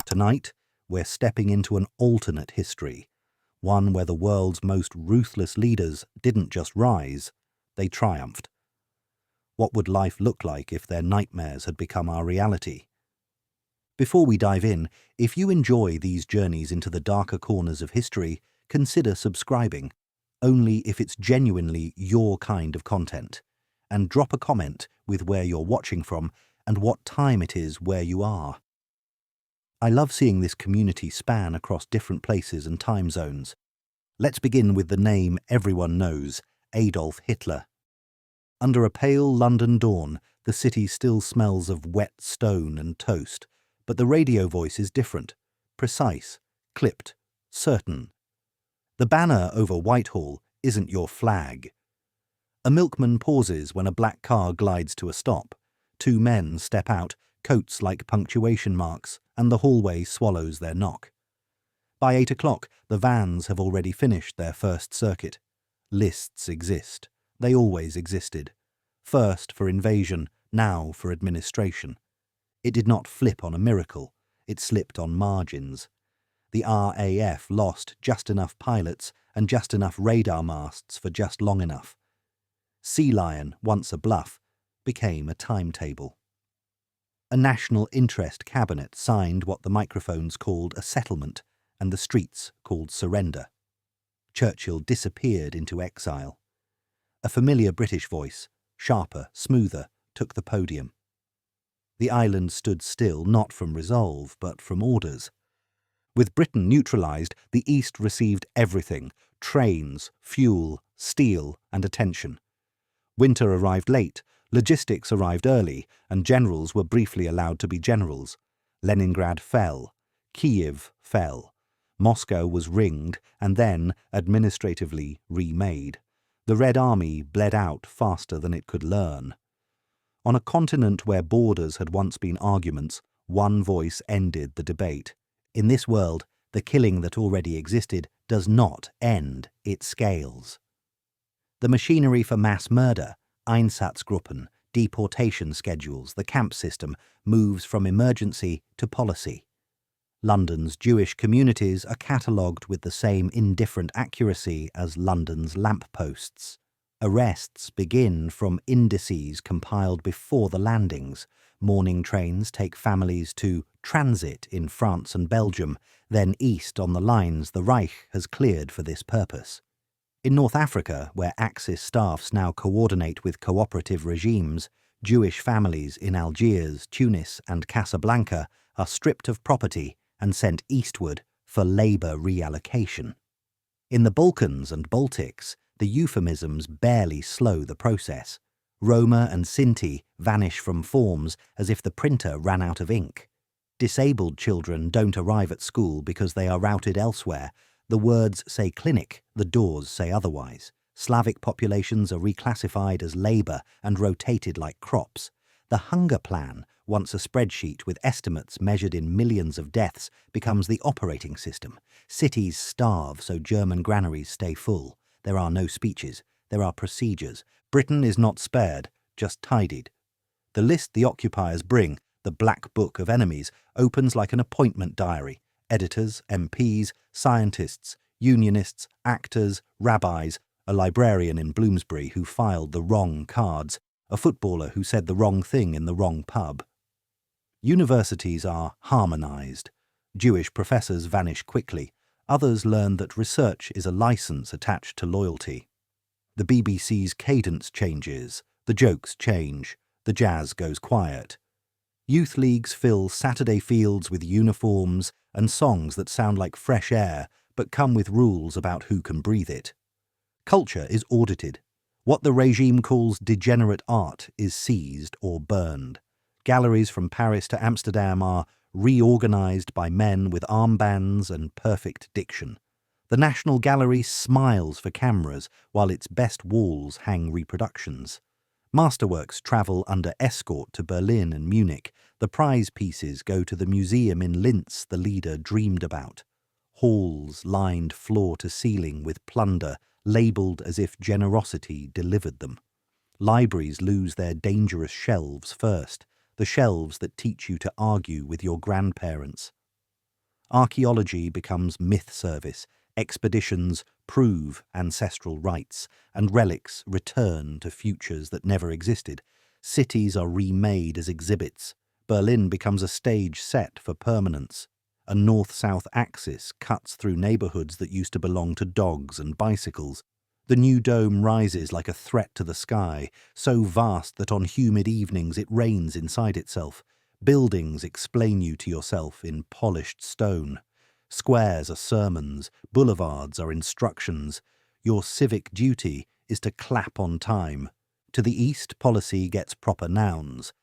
Tonight, we're stepping into an alternate history, one where the world's most ruthless leaders didn't just rise, they triumphed. What would life look like if their nightmares had become our reality? Before we dive in, if you enjoy these journeys into the darker corners of history, consider subscribing, only if it's genuinely your kind of content, and drop a comment with where you're watching from and what time it is where you are. I love seeing this community span across different places and time zones. Let's begin with the name everyone knows, Adolf Hitler. Under a pale London dawn, the city still smells of wet stone and toast, but the radio voice is different, precise, clipped, certain. The banner over Whitehall isn't your flag. A milkman pauses when a black car glides to a stop. Two men step out, coats like punctuation marks, and the hallway swallows their knock. By 8 o'clock, the vans have already finished their first circuit. Lists exist. They always existed. First for invasion, now for administration. It did not flip on a miracle. It slipped on margins. The RAF lost just enough pilots and just enough radar masts for just long enough. Sea Lion, once a bluff, became a timetable. A national interest cabinet signed what the microphones called a settlement and the streets called surrender. Churchill disappeared into exile. A familiar British voice, sharper, smoother, took the podium. The island stood still not from resolve, but from orders. With Britain neutralised, the East received everything: trains, fuel, steel, and attention. Winter arrived late, logistics arrived early, and generals were briefly allowed to be generals. Leningrad fell. Kiev fell. Moscow was ringed and then, administratively, remade. The Red Army bled out faster than it could learn. On a continent where borders had once been arguments, one voice ended the debate. In this world, the killing that already existed does not end, it scales. The machinery for mass murder, Einsatzgruppen, deportation schedules, the camp system, moves from emergency to policy. London's Jewish communities are catalogued with the same indifferent accuracy as London's lampposts. Arrests begin from indices compiled before the landings. Morning trains take families to transit in France and Belgium, then east on the lines the Reich has cleared for this purpose. In North Africa, where Axis staffs now coordinate with cooperative regimes, Jewish families in Algiers, Tunis, and Casablanca are stripped of property and sent eastward for labour reallocation. In the Balkans and Baltics, the euphemisms barely slow the process. Roma and Sinti vanish from forms as if the printer ran out of ink. Disabled children don't arrive at school because they are routed elsewhere. The words say clinic, the doors say otherwise. Slavic populations are reclassified as labour and rotated like crops. The hunger plan, once a spreadsheet with estimates measured in millions of deaths, becomes the operating system. Cities starve so German granaries stay full. There are no speeches. There are procedures. Britain is not spared, just tidied. The list the occupiers bring, the black book of enemies, opens like an appointment diary. Editors, MPs, scientists, unionists, actors, rabbis, a librarian in Bloomsbury who filed the wrong cards, a footballer who said the wrong thing in the wrong pub. Universities are harmonised. Jewish professors vanish quickly. Others learn that research is a licence attached to loyalty. The BBC's cadence changes, the jokes change, the jazz goes quiet. Youth leagues fill Saturday fields with uniforms and songs that sound like fresh air but come with rules about who can breathe it. Culture is audited. What the regime calls degenerate art is seized or burned. Galleries from Paris to Amsterdam are reorganised by men with armbands and perfect diction. The National Gallery smiles for cameras while its best walls hang reproductions. Masterworks travel under escort to Berlin and Munich. The prize pieces go to the museum in Linz the leader dreamed about. Halls lined floor to ceiling with plunder, labelled as if generosity delivered them. Libraries lose their dangerous shelves first, the shelves that teach you to argue with your grandparents. Archaeology becomes myth service, expeditions prove ancestral rites, and relics return to futures that never existed. Cities are remade as exhibits. Berlin becomes a stage set for permanence. A north-south axis cuts through neighborhoods that used to belong to dogs and bicycles. The new dome rises like a threat to the sky, so vast that on humid evenings it rains inside itself. Buildings explain you to yourself in polished stone. Squares are sermons, boulevards are instructions. Your civic duty is to clap on time. To the east, policy gets proper nouns.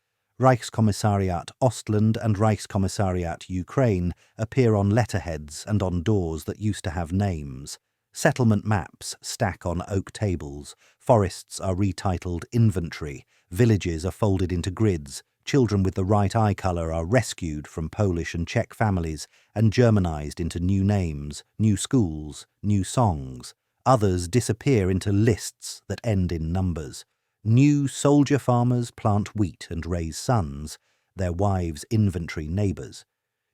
Reichskommissariat Ostland and Reichskommissariat Ukraine appear on letterheads and on doors that used to have names. Settlement maps stack on oak tables. Forests are retitled inventory. Villages are folded into grids. Children with the right eye colour are rescued from Polish and Czech families and Germanised into new names, new schools, new songs. Others disappear into lists that end in numbers. New soldier farmers plant wheat and raise sons, their wives' inventory neighbours.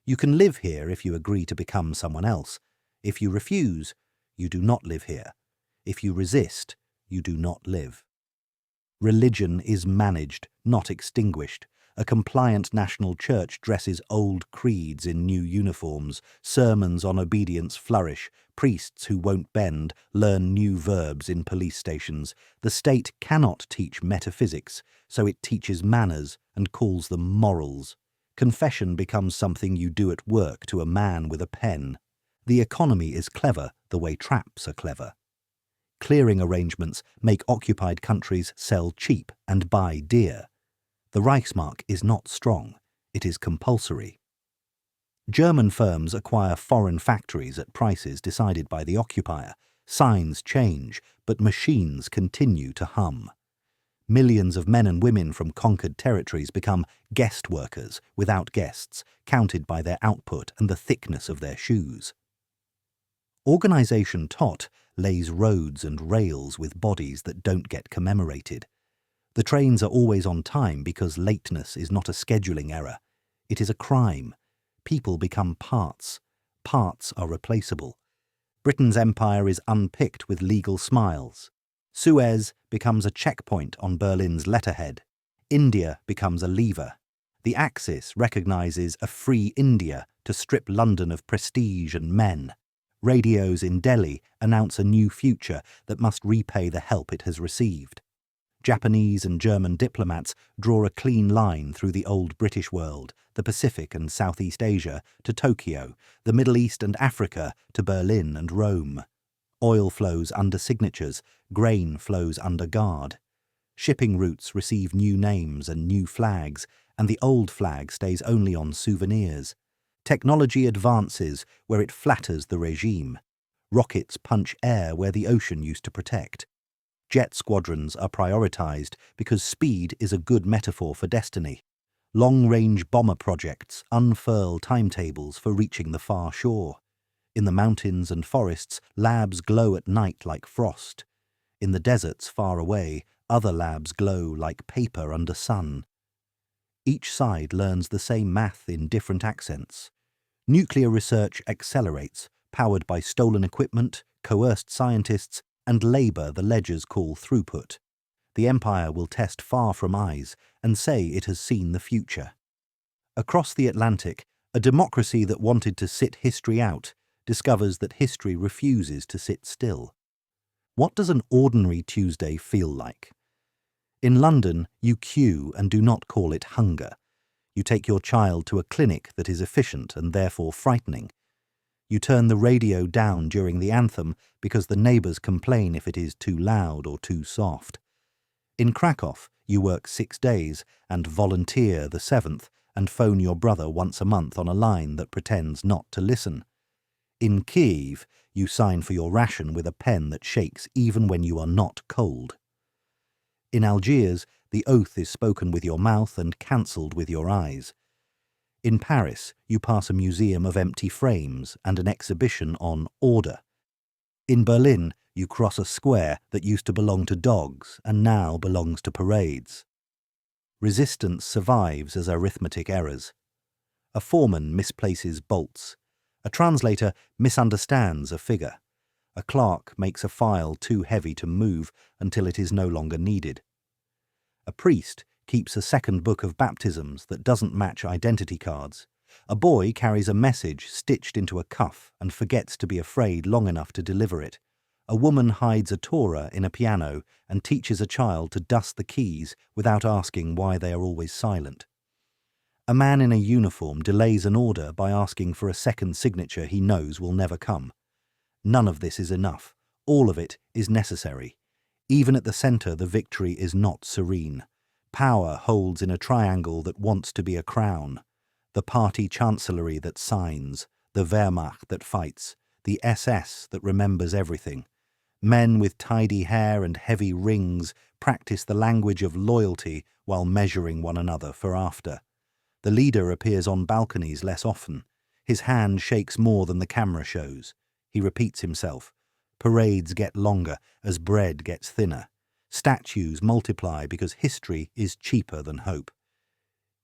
You can live here if you agree to become someone else. If you refuse, you do not live here. If you resist, you do not live. Religion is managed, not extinguished. A compliant national church dresses old creeds in new uniforms. Sermons on obedience flourish. Priests who won't bend learn new verbs in police stations. The state cannot teach metaphysics, so it teaches manners and calls them morals. Confession becomes something you do at work to a man with a pen. The economy is clever the way traps are clever. Clearing arrangements make occupied countries sell cheap and buy dear. The Reichsmark is not strong, it is compulsory. German firms acquire foreign factories at prices decided by the occupier. Signs change, but machines continue to hum. Millions of men and women from conquered territories become guest workers without guests, counted by their output and the thickness of their shoes. Organisation Tot lays roads and rails with bodies that don't get commemorated. The trains are always on time because lateness is not a scheduling error. It is a crime. People become parts. Parts are replaceable. Britain's empire is unpicked with legal smiles. Suez becomes a checkpoint on Berlin's letterhead. India becomes a lever. The Axis recognises a free India to strip London of prestige and men. Radios in Delhi announce a new future that must repay the help it has received. Japanese and German diplomats draw a clean line through the old British world, the Pacific and Southeast Asia to Tokyo, the Middle East and Africa to Berlin and Rome. Oil flows under signatures, grain flows under guard. Shipping routes receive new names and new flags, and the old flag stays only on souvenirs. Technology advances where it flatters the regime. Rockets punch air where the ocean used to protect. Jet squadrons are prioritised because speed is a good metaphor for destiny. Long-range bomber projects unfurl timetables for reaching the far shore. In the mountains and forests, labs glow at night like frost. In the deserts far away, other labs glow like paper under sun. Each side learns the same math in different accents. Nuclear research accelerates, powered by stolen equipment, coerced scientists, and labour the ledgers call throughput. The empire will test far from eyes and say it has seen the future. Across the Atlantic, a democracy that wanted to sit history out discovers that history refuses to sit still. What does an ordinary Tuesday feel like? In London, you queue and do not call it hunger. You take your child to a clinic that is efficient and therefore frightening. You turn the radio down during the anthem because the neighbours complain if it is too loud or too soft. In Krakow, you work 6 days and volunteer the 7th and phone your brother once a month on a line that pretends not to listen. In Kyiv, you sign for your ration with a pen that shakes even when you are not cold. In Algiers, the oath is spoken with your mouth and cancelled with your eyes. In Paris, you pass a museum of empty frames and an exhibition on order. In Berlin, you cross a square that used to belong to dogs and now belongs to parades. Resistance survives as arithmetic errors. A foreman misplaces bolts. A translator misunderstands a figure. A clerk makes a file too heavy to move until it is no longer needed. A priest keeps a second book of baptisms that doesn't match identity cards. A boy carries a message stitched into a cuff and forgets to be afraid long enough to deliver it. A woman hides a Torah in a piano and teaches a child to dust the keys without asking why they are always silent. A man in a uniform delays an order by asking for a second signature he knows will never come. None of this is enough. All of it is necessary. Even at the centre, the victory is not serene. Power holds in a triangle that wants to be a crown. The party chancellery that signs, the Wehrmacht that fights, the SS that remembers everything. Men with tidy hair and heavy rings practice the language of loyalty while measuring one another for after. The leader appears on balconies less often. His hand shakes more than the camera shows. He repeats himself. Parades get longer as bread gets thinner. Statues multiply because history is cheaper than hope.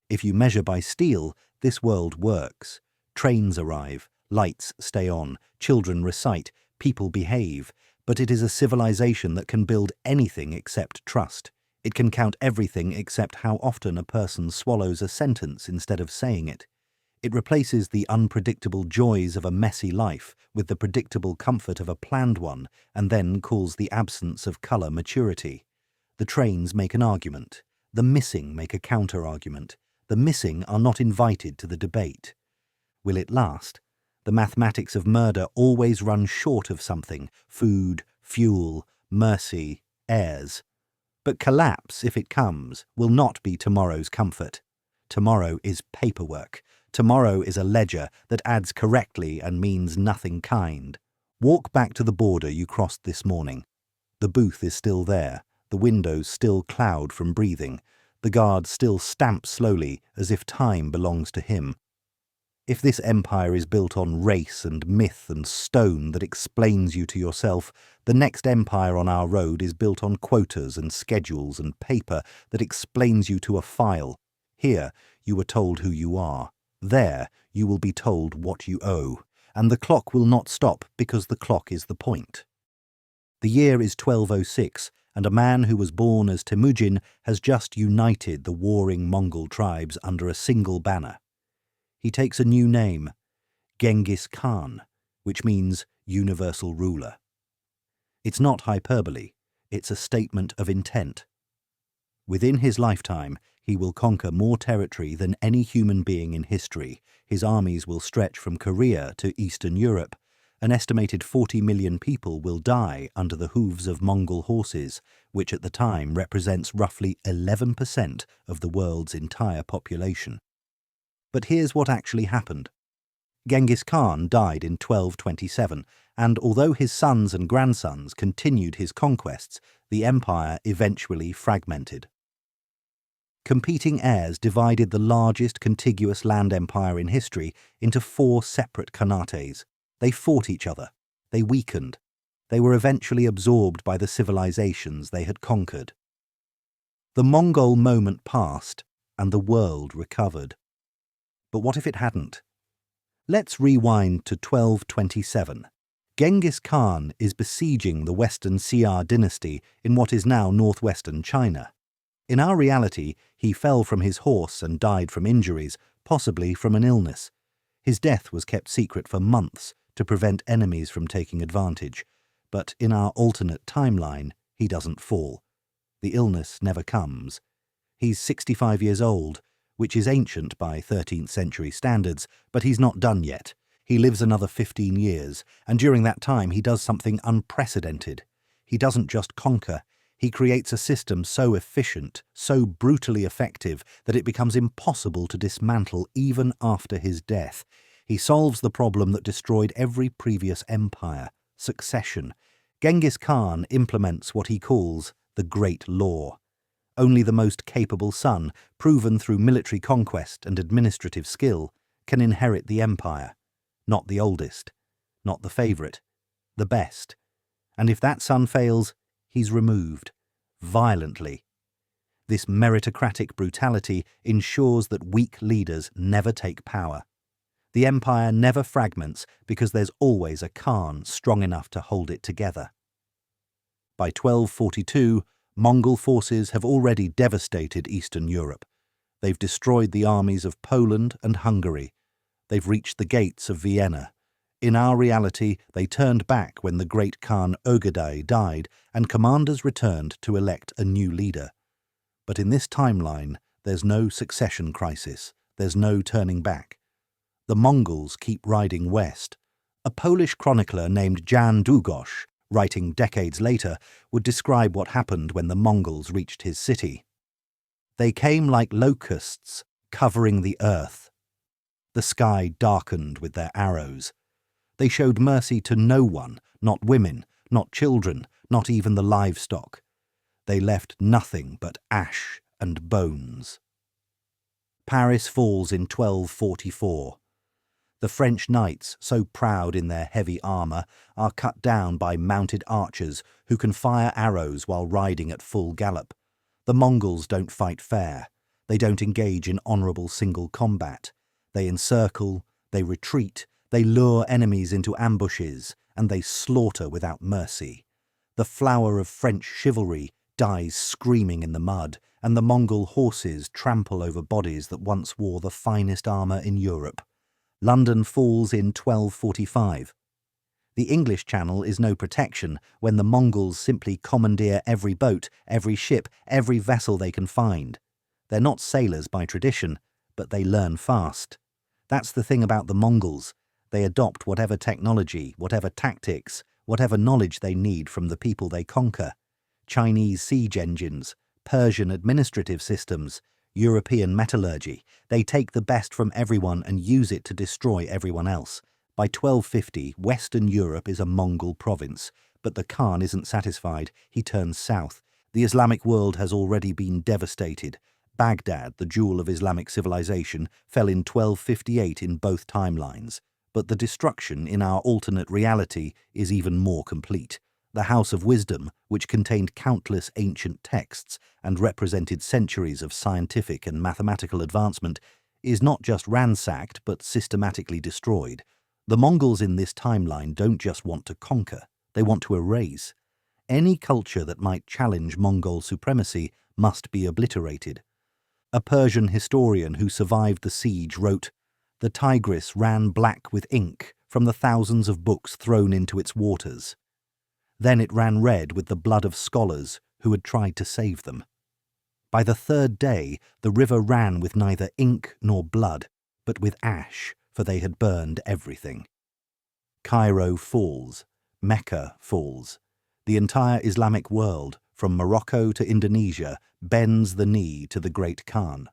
If you measure by steel, this world works. Trains arrive, lights stay on, children recite, people behave, but it is a civilization that can build anything except trust. It can count everything except how often a person swallows a sentence instead of saying it. It replaces the unpredictable joys of a messy life with the predictable comfort of a planned one, and then calls the absence of colour maturity. The trains make an argument. The missing make a counter-argument. The missing are not invited to the debate. Will it last? The mathematics of murder always run short of something: food, fuel, mercy, heirs. But collapse, if it comes, will not be tomorrow's comfort. Tomorrow is paperwork. Tomorrow is a ledger that adds correctly and means nothing kind. Walk back to the border you crossed this morning. The booth is still there. The windows still cloud from breathing. The guard still stamps slowly as if time belongs to him. If this empire is built on race and myth and stone that explains you to yourself, the next empire on our road is built on quotas and schedules and paper that explains you to a file. Here you are told who you are. There you will be told what you owe. And the clock will not stop because the clock is the point. The year is 1206, and a man who was born as Temujin has just united the warring Mongol tribes under a single banner. He takes a new name, Genghis Khan, which means universal ruler. It's not hyperbole, it's a statement of intent. Within his lifetime, he will conquer more territory than any human being in history. His armies will stretch from Korea to Eastern Europe. An estimated 40 million people will die under the hooves of Mongol horses, which at the time represents roughly 11% of the world's entire population. But here's what actually happened. Genghis Khan died in 1227, and although his sons and grandsons continued his conquests, the empire eventually fragmented. Competing heirs divided the largest contiguous land empire in history into 4 separate khanates. They fought each other. They weakened. They were eventually absorbed by the civilizations they had conquered. The Mongol moment passed, and the world recovered. But what if it hadn't? Let's rewind to 1227. Genghis Khan is besieging the Western Xia dynasty in what is now northwestern China. In our reality, he fell from his horse and died from injuries, possibly from an illness. His death was kept secret for months to prevent enemies from taking advantage. But in our alternate timeline, he doesn't fall. The illness never comes. He's 65 years old, which is ancient by 13th century standards, but he's not done yet. He lives another 15 years, and during that time he does something unprecedented. He doesn't just conquer, he creates a system so efficient, so brutally effective, that it becomes impossible to dismantle even after his death. He solves the problem that destroyed every previous empire: succession. Genghis Khan implements what he calls the Great Law. Only the most capable son, proven through military conquest and administrative skill, can inherit the empire. Not the oldest, not the favourite, the best. And if that son fails, he's removed, violently. This meritocratic brutality ensures that weak leaders never take power. The empire never fragments because there's always a Khan strong enough to hold it together. By 1242, Mongol forces have already devastated Eastern Europe. They've destroyed the armies of Poland and Hungary. They've reached the gates of Vienna. In our reality, they turned back when the great Khan Ögedei died and commanders returned to elect a new leader. But in this timeline, there's no succession crisis. There's no turning back. The Mongols keep riding west. A Polish chronicler named Jan Długosz, writing decades later, would describe what happened when the Mongols reached his city. They came like locusts, covering the earth. The sky darkened with their arrows. They showed mercy to no one, not women, not children, not even the livestock. They left nothing but ash and bones. Paris falls in 1244. The French knights, so proud in their heavy armour, are cut down by mounted archers who can fire arrows while riding at full gallop. The Mongols don't fight fair. They don't engage in honourable single combat. They encircle, they retreat, they lure enemies into ambushes, and they slaughter without mercy. The flower of French chivalry dies screaming in the mud, and the Mongol horses trample over bodies that once wore the finest armour in Europe. London falls in 1245. The English Channel is no protection when the Mongols simply commandeer every boat, every ship, every vessel they can find. They're not sailors by tradition, but they learn fast. That's the thing about the Mongols. They adopt whatever technology, whatever tactics, whatever knowledge they need from the people they conquer. Chinese siege engines, Persian administrative systems, European metallurgy. They take the best from everyone and use it to destroy everyone else. By 1250, Western Europe is a Mongol province, but the Khan isn't satisfied. He turns south. The Islamic world has already been devastated. Baghdad, the jewel of Islamic civilization, fell in 1258 in both timelines. But the destruction in our alternate reality is even more complete. The House of Wisdom, which contained countless ancient texts and represented centuries of scientific and mathematical advancement, is not just ransacked but systematically destroyed. The Mongols in this timeline don't just want to conquer, they want to erase. Any culture that might challenge Mongol supremacy must be obliterated. A Persian historian who survived the siege wrote, "The Tigris ran black with ink from the thousands of books thrown into its waters. Then it ran red with the blood of scholars who had tried to save them. By the third day, the river ran with neither ink nor blood, but with ash, for they had burned everything." Cairo falls. Mecca falls. The entire Islamic world, from Morocco to Indonesia, bends the knee to the great Khan.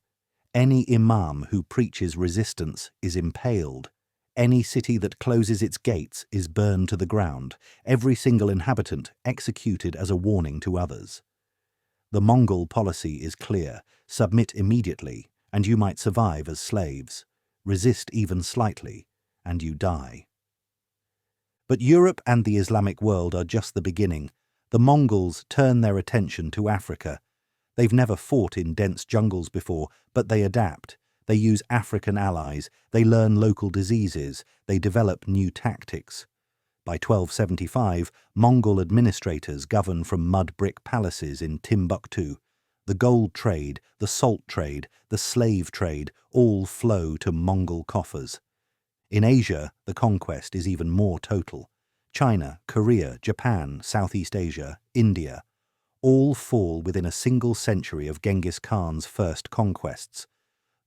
Any imam who preaches resistance is impaled. Any city that closes its gates is burned to the ground, every single inhabitant executed as a warning to others. The Mongol policy is clear: submit immediately, and you might survive as slaves. Resist even slightly, and you die. But Europe and the Islamic world are just the beginning. The Mongols turn their attention to Africa. They've never fought in dense jungles before, but they adapt. They use African allies, they learn local diseases, they develop new tactics. By 1275, Mongol administrators govern from mud brick palaces in Timbuktu. The gold trade, the salt trade, the slave trade all flow to Mongol coffers. In Asia, the conquest is even more total. China, Korea, Japan, Southeast Asia, India, all fall within a single century of Genghis Khan's first conquests.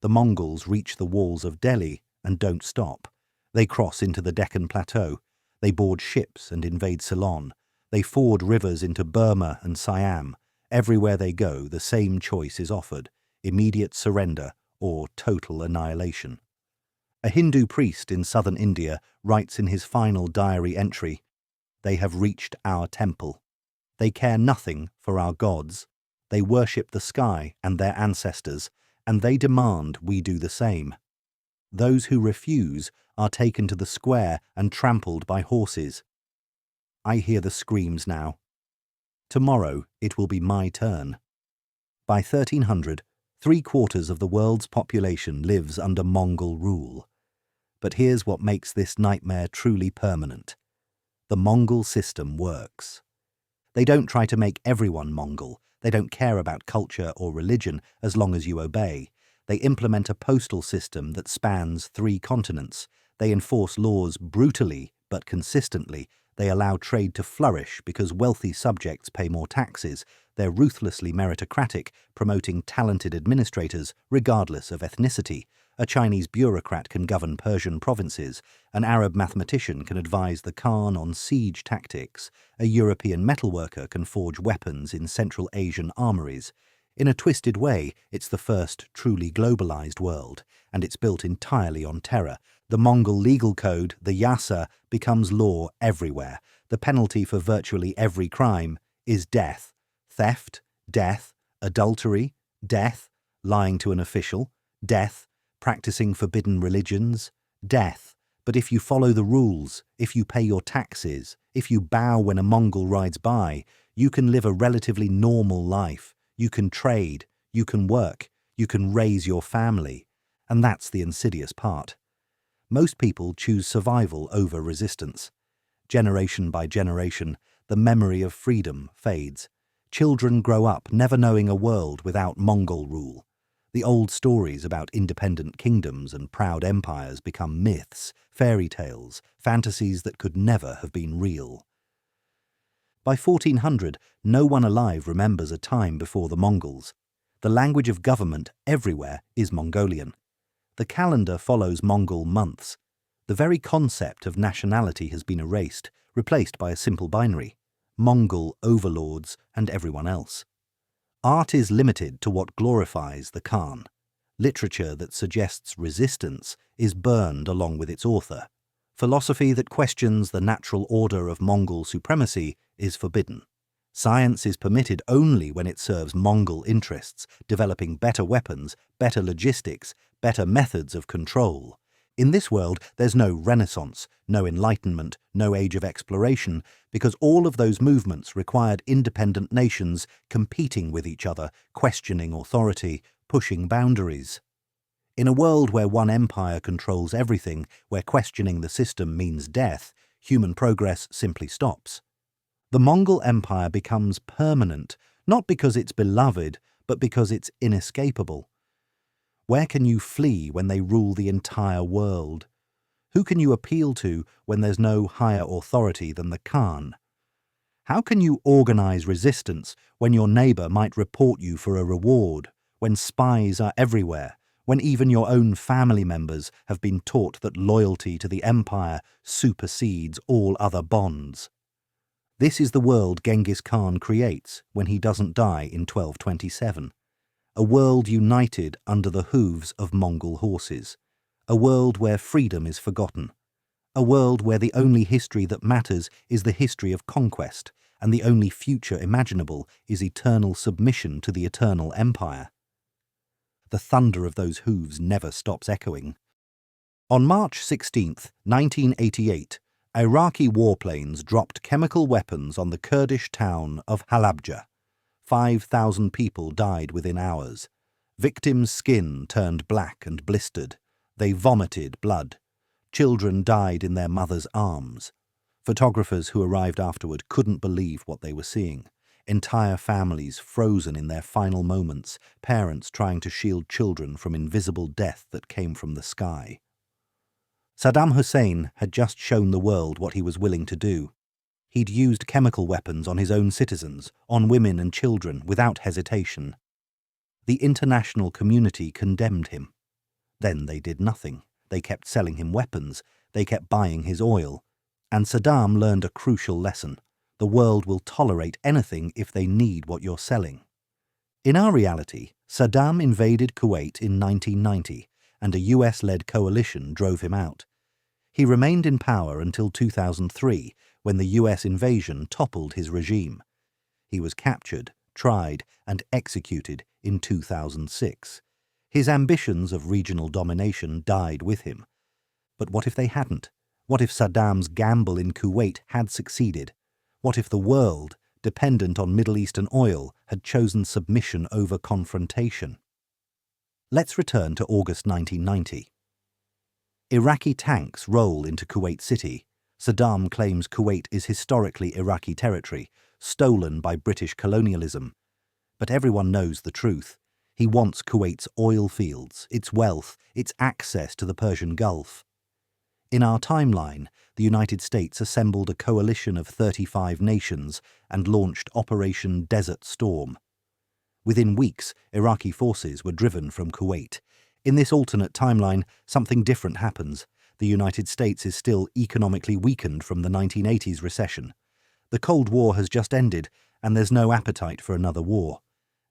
The Mongols reach the walls of Delhi and don't stop. They cross into the Deccan Plateau. They board ships and invade Ceylon. They ford rivers into Burma and Siam. Everywhere they go, the same choice is offered: immediate surrender or total annihilation. A Hindu priest in southern India writes in his final diary entry, "They have reached our temple. They care nothing for our gods. They worship the sky and their ancestors, and they demand we do the same. Those who refuse are taken to the square and trampled by horses. I hear the screams now. Tomorrow it will be my turn." By 1300, 3/4 of the world's population lives under Mongol rule. But here's what makes this nightmare truly permanent. The Mongol system works. They don't try to make everyone Mongol. They don't care about culture or religion as long as you obey. They implement a postal system that spans 3 continents. They enforce laws brutally but consistently. They allow trade to flourish because wealthy subjects pay more taxes. They're ruthlessly meritocratic, promoting talented administrators regardless of ethnicity. A Chinese bureaucrat can govern Persian provinces. An Arab mathematician can advise the Khan on siege tactics. A European metalworker can forge weapons in Central Asian armories. In a twisted way, it's the first truly globalized world, and it's built entirely on terror. The Mongol legal code, the yasa, becomes law everywhere. The penalty for virtually every crime is death. Theft, death, adultery, death, lying to an official, death, practicing forbidden religions, death. But if you follow the rules, if you pay your taxes, if you bow when a Mongol rides by, you can live a relatively normal life. You can trade, you can work, you can raise your family. And that's the insidious part. Most people choose survival over resistance. Generation by generation, the memory of freedom fades. Children grow up never knowing a world without Mongol rule. The old stories about independent kingdoms and proud empires become myths, fairy tales, fantasies that could never have been real. By 1400, no one alive remembers a time before the Mongols. The language of government everywhere is Mongolian. The calendar follows Mongol months. The very concept of nationality has been erased, replaced by a simple binary: Mongol overlords and everyone else. Art is limited to what glorifies the Khan. Literature that suggests resistance is burned along with its author. Philosophy that questions the natural order of Mongol supremacy is forbidden. Science is permitted only when it serves Mongol interests, developing better weapons, better logistics, better methods of control. In this world, there's no Renaissance, no Enlightenment, no Age of Exploration, because all of those movements required independent nations competing with each other, questioning authority, pushing boundaries. In a world where one empire controls everything, where questioning the system means death, human progress simply stops. The Mongol Empire becomes permanent, not because it's beloved, but because it's inescapable. Where can you flee when they rule the entire world? Who can you appeal to when there's no higher authority than the Khan? How can you organize resistance when your neighbor might report you for a reward, when spies are everywhere, when even your own family members have been taught that loyalty to the empire supersedes all other bonds? This is the world Genghis Khan creates when he doesn't die in 1227. A world united under the hooves of Mongol horses. A world where freedom is forgotten. A world where the only history that matters is the history of conquest, and the only future imaginable is eternal submission to the eternal empire. The thunder of those hooves never stops echoing. On March 16, 1988, Iraqi warplanes dropped chemical weapons on the Kurdish town of Halabja. 5,000 people died within hours. Victims' skin turned black and blistered. They vomited blood. Children died in their mothers' arms. Photographers who arrived afterward couldn't believe what they were seeing. Entire families frozen in their final moments, parents trying to shield children from invisible death that came from the sky. Saddam Hussein had just shown the world what he was willing to do. He'd used chemical weapons on his own citizens, on women and children, without hesitation. The international community condemned him. Then they did nothing. They kept selling him weapons. They kept buying his oil. And Saddam learned a crucial lesson. The world will tolerate anything if they need what you're selling. In our reality, Saddam invaded Kuwait in 1990, and a US-led coalition drove him out. He remained in power until 2003, when the US invasion toppled his regime. He was captured, tried, and executed in 2006. His ambitions of regional domination died with him. But what if they hadn't? What if Saddam's gamble in Kuwait had succeeded? What if the world, dependent on Middle Eastern oil, had chosen submission over confrontation? Let's return to August 1990. Iraqi tanks roll into Kuwait City. Saddam claims Kuwait is historically Iraqi territory, stolen by British colonialism. But everyone knows the truth. He wants Kuwait's oil fields, its wealth, its access to the Persian Gulf. In our timeline, the United States assembled a coalition of 35 nations and launched Operation Desert Storm. Within weeks, Iraqi forces were driven from Kuwait. In this alternate timeline, something different happens. The United States is still economically weakened from the 1980s recession. The Cold War has just ended, and there's no appetite for another war.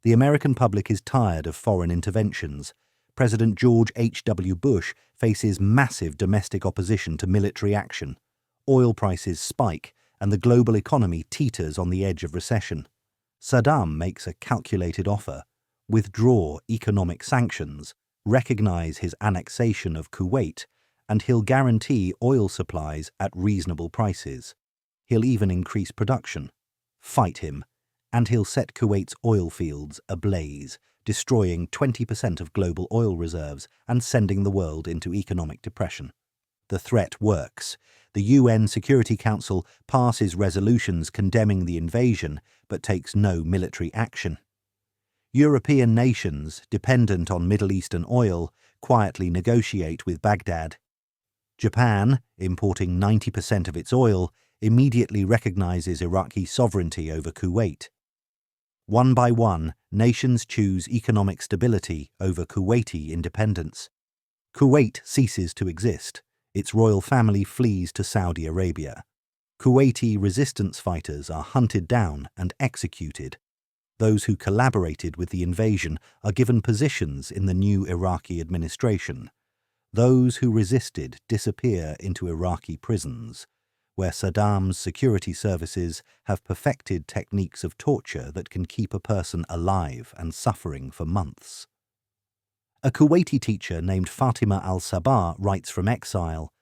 The American public is tired of foreign interventions. President George H.W. Bush faces massive domestic opposition to military action. Oil prices spike, and the global economy teeters on the edge of recession. Saddam makes a calculated offer: withdraw economic sanctions, recognize his annexation of Kuwait, and he'll guarantee oil supplies at reasonable prices. He'll even increase production. Fight him, and he'll set Kuwait's oil fields ablaze, destroying 20% of global oil reserves and sending the world into economic depression. The threat works. The UN Security Council passes resolutions condemning the invasion but takes no military action. European nations, dependent on Middle Eastern oil, quietly negotiate with Baghdad. Japan, importing 90% of its oil, immediately recognizes Iraqi sovereignty over Kuwait. One by one, nations choose economic stability over Kuwaiti independence. Kuwait ceases to exist. Its royal family flees to Saudi Arabia. Kuwaiti resistance fighters are hunted down and executed. Those who collaborated with the invasion are given positions in the new Iraqi administration. Those who resisted disappear into Iraqi prisons, where Saddam's security services have perfected techniques of torture that can keep a person alive and suffering for months. A Kuwaiti teacher named Fatima al-Sabah writes from exile,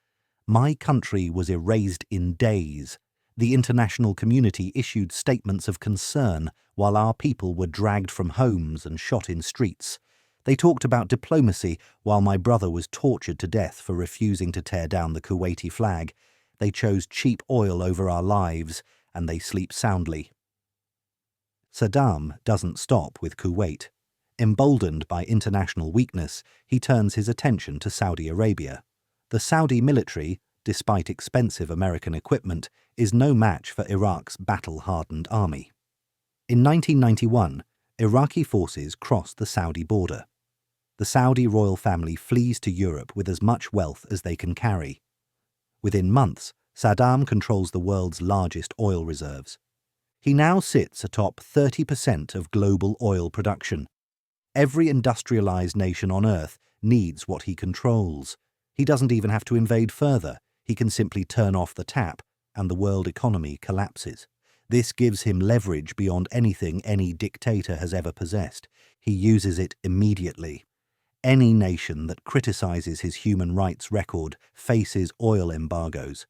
"My country was erased in days. The international community issued statements of concern while our people were dragged from homes and shot in streets. They talked about diplomacy while my brother was tortured to death for refusing to tear down the Kuwaiti flag. They chose cheap oil over our lives, and they sleep soundly." Saddam doesn't stop with Kuwait. Emboldened by international weakness, he turns his attention to Saudi Arabia. The Saudi military, despite expensive American equipment, is no match for Iraq's battle-hardened army. In 1991, Iraqi forces crossed the Saudi border. The Saudi royal family flees to Europe with as much wealth as they can carry. Within months, Saddam controls the world's largest oil reserves. He now sits atop 30% of global oil production. Every industrialized nation on Earth needs what he controls. He doesn't even have to invade further. He can simply turn off the tap, and the world economy collapses. This gives him leverage beyond anything any dictator has ever possessed. He uses it immediately. Any nation that criticizes his human rights record faces oil embargoes.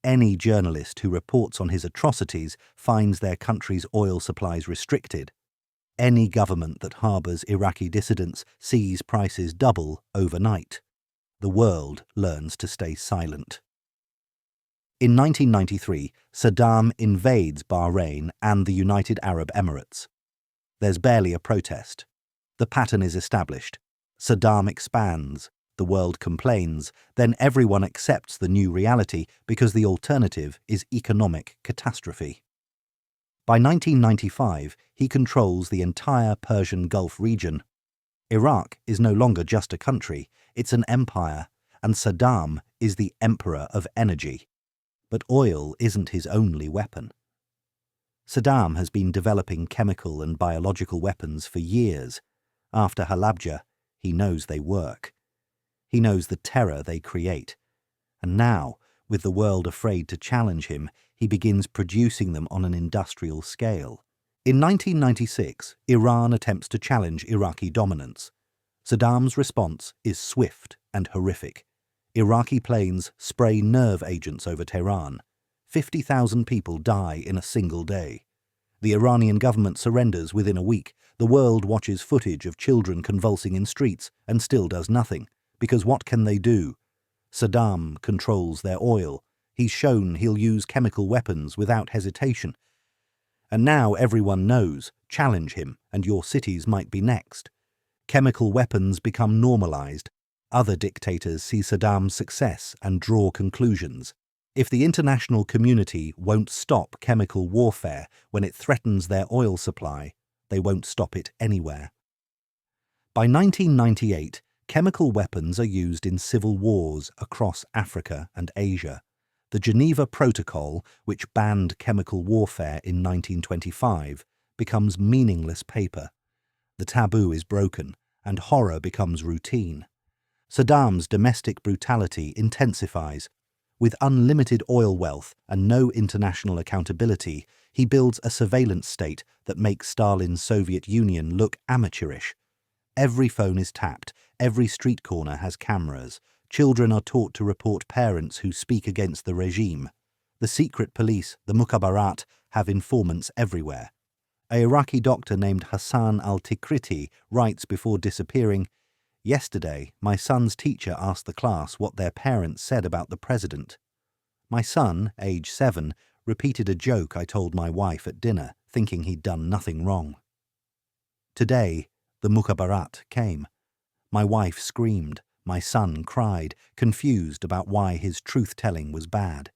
Any journalist who reports on his atrocities finds their country's oil supplies restricted. Any government that harbors Iraqi dissidents sees prices double overnight. The world learns to stay silent. In 1993, Saddam invades Bahrain and the United Arab Emirates. There's barely a protest. The pattern is established. Saddam expands, the world complains, then everyone accepts the new reality because the alternative is economic catastrophe. By 1995, he controls the entire Persian Gulf region. Iraq is no longer just a country, it's an empire, and Saddam is the emperor of energy. But oil isn't his only weapon. Saddam has been developing chemical and biological weapons for years. After Halabja, he knows they work. He knows the terror they create. And now, with the world afraid to challenge him, he begins producing them on an industrial scale. In 1996, Iran attempts to challenge Iraqi dominance. Saddam's response is swift and horrific. Iraqi planes spray nerve agents over Tehran. 50,000 people die in a single day. The Iranian government surrenders within a week. The world watches footage of children convulsing in streets and still does nothing, because what can they do? Saddam controls their oil. He's shown he'll use chemical weapons without hesitation. And now everyone knows, challenge him and your cities might be next. Chemical weapons become normalized. Other dictators see Saddam's success and draw conclusions. If the international community won't stop chemical warfare when it threatens their oil supply, they won't stop it anywhere. By 1998, chemical weapons are used in civil wars across Africa and Asia. The Geneva Protocol, which banned chemical warfare in 1925, becomes meaningless paper. The taboo is broken, and horror becomes routine. Saddam's domestic brutality intensifies. With unlimited oil wealth and no international accountability, he builds a surveillance state that makes Stalin's Soviet Union look amateurish. Every phone is tapped, every street corner has cameras. Children are taught to report parents who speak against the regime. The secret police, the Mukhabarat, have informants everywhere. An Iraqi doctor named Hassan al-Tikriti writes before disappearing, "Yesterday, my son's teacher asked the class what their parents said about the president. My son, age 7, repeated a joke I told my wife at dinner, thinking he'd done nothing wrong." Today, the Mukhabarat came. My wife screamed. My son cried, confused about why his truth-telling was bad.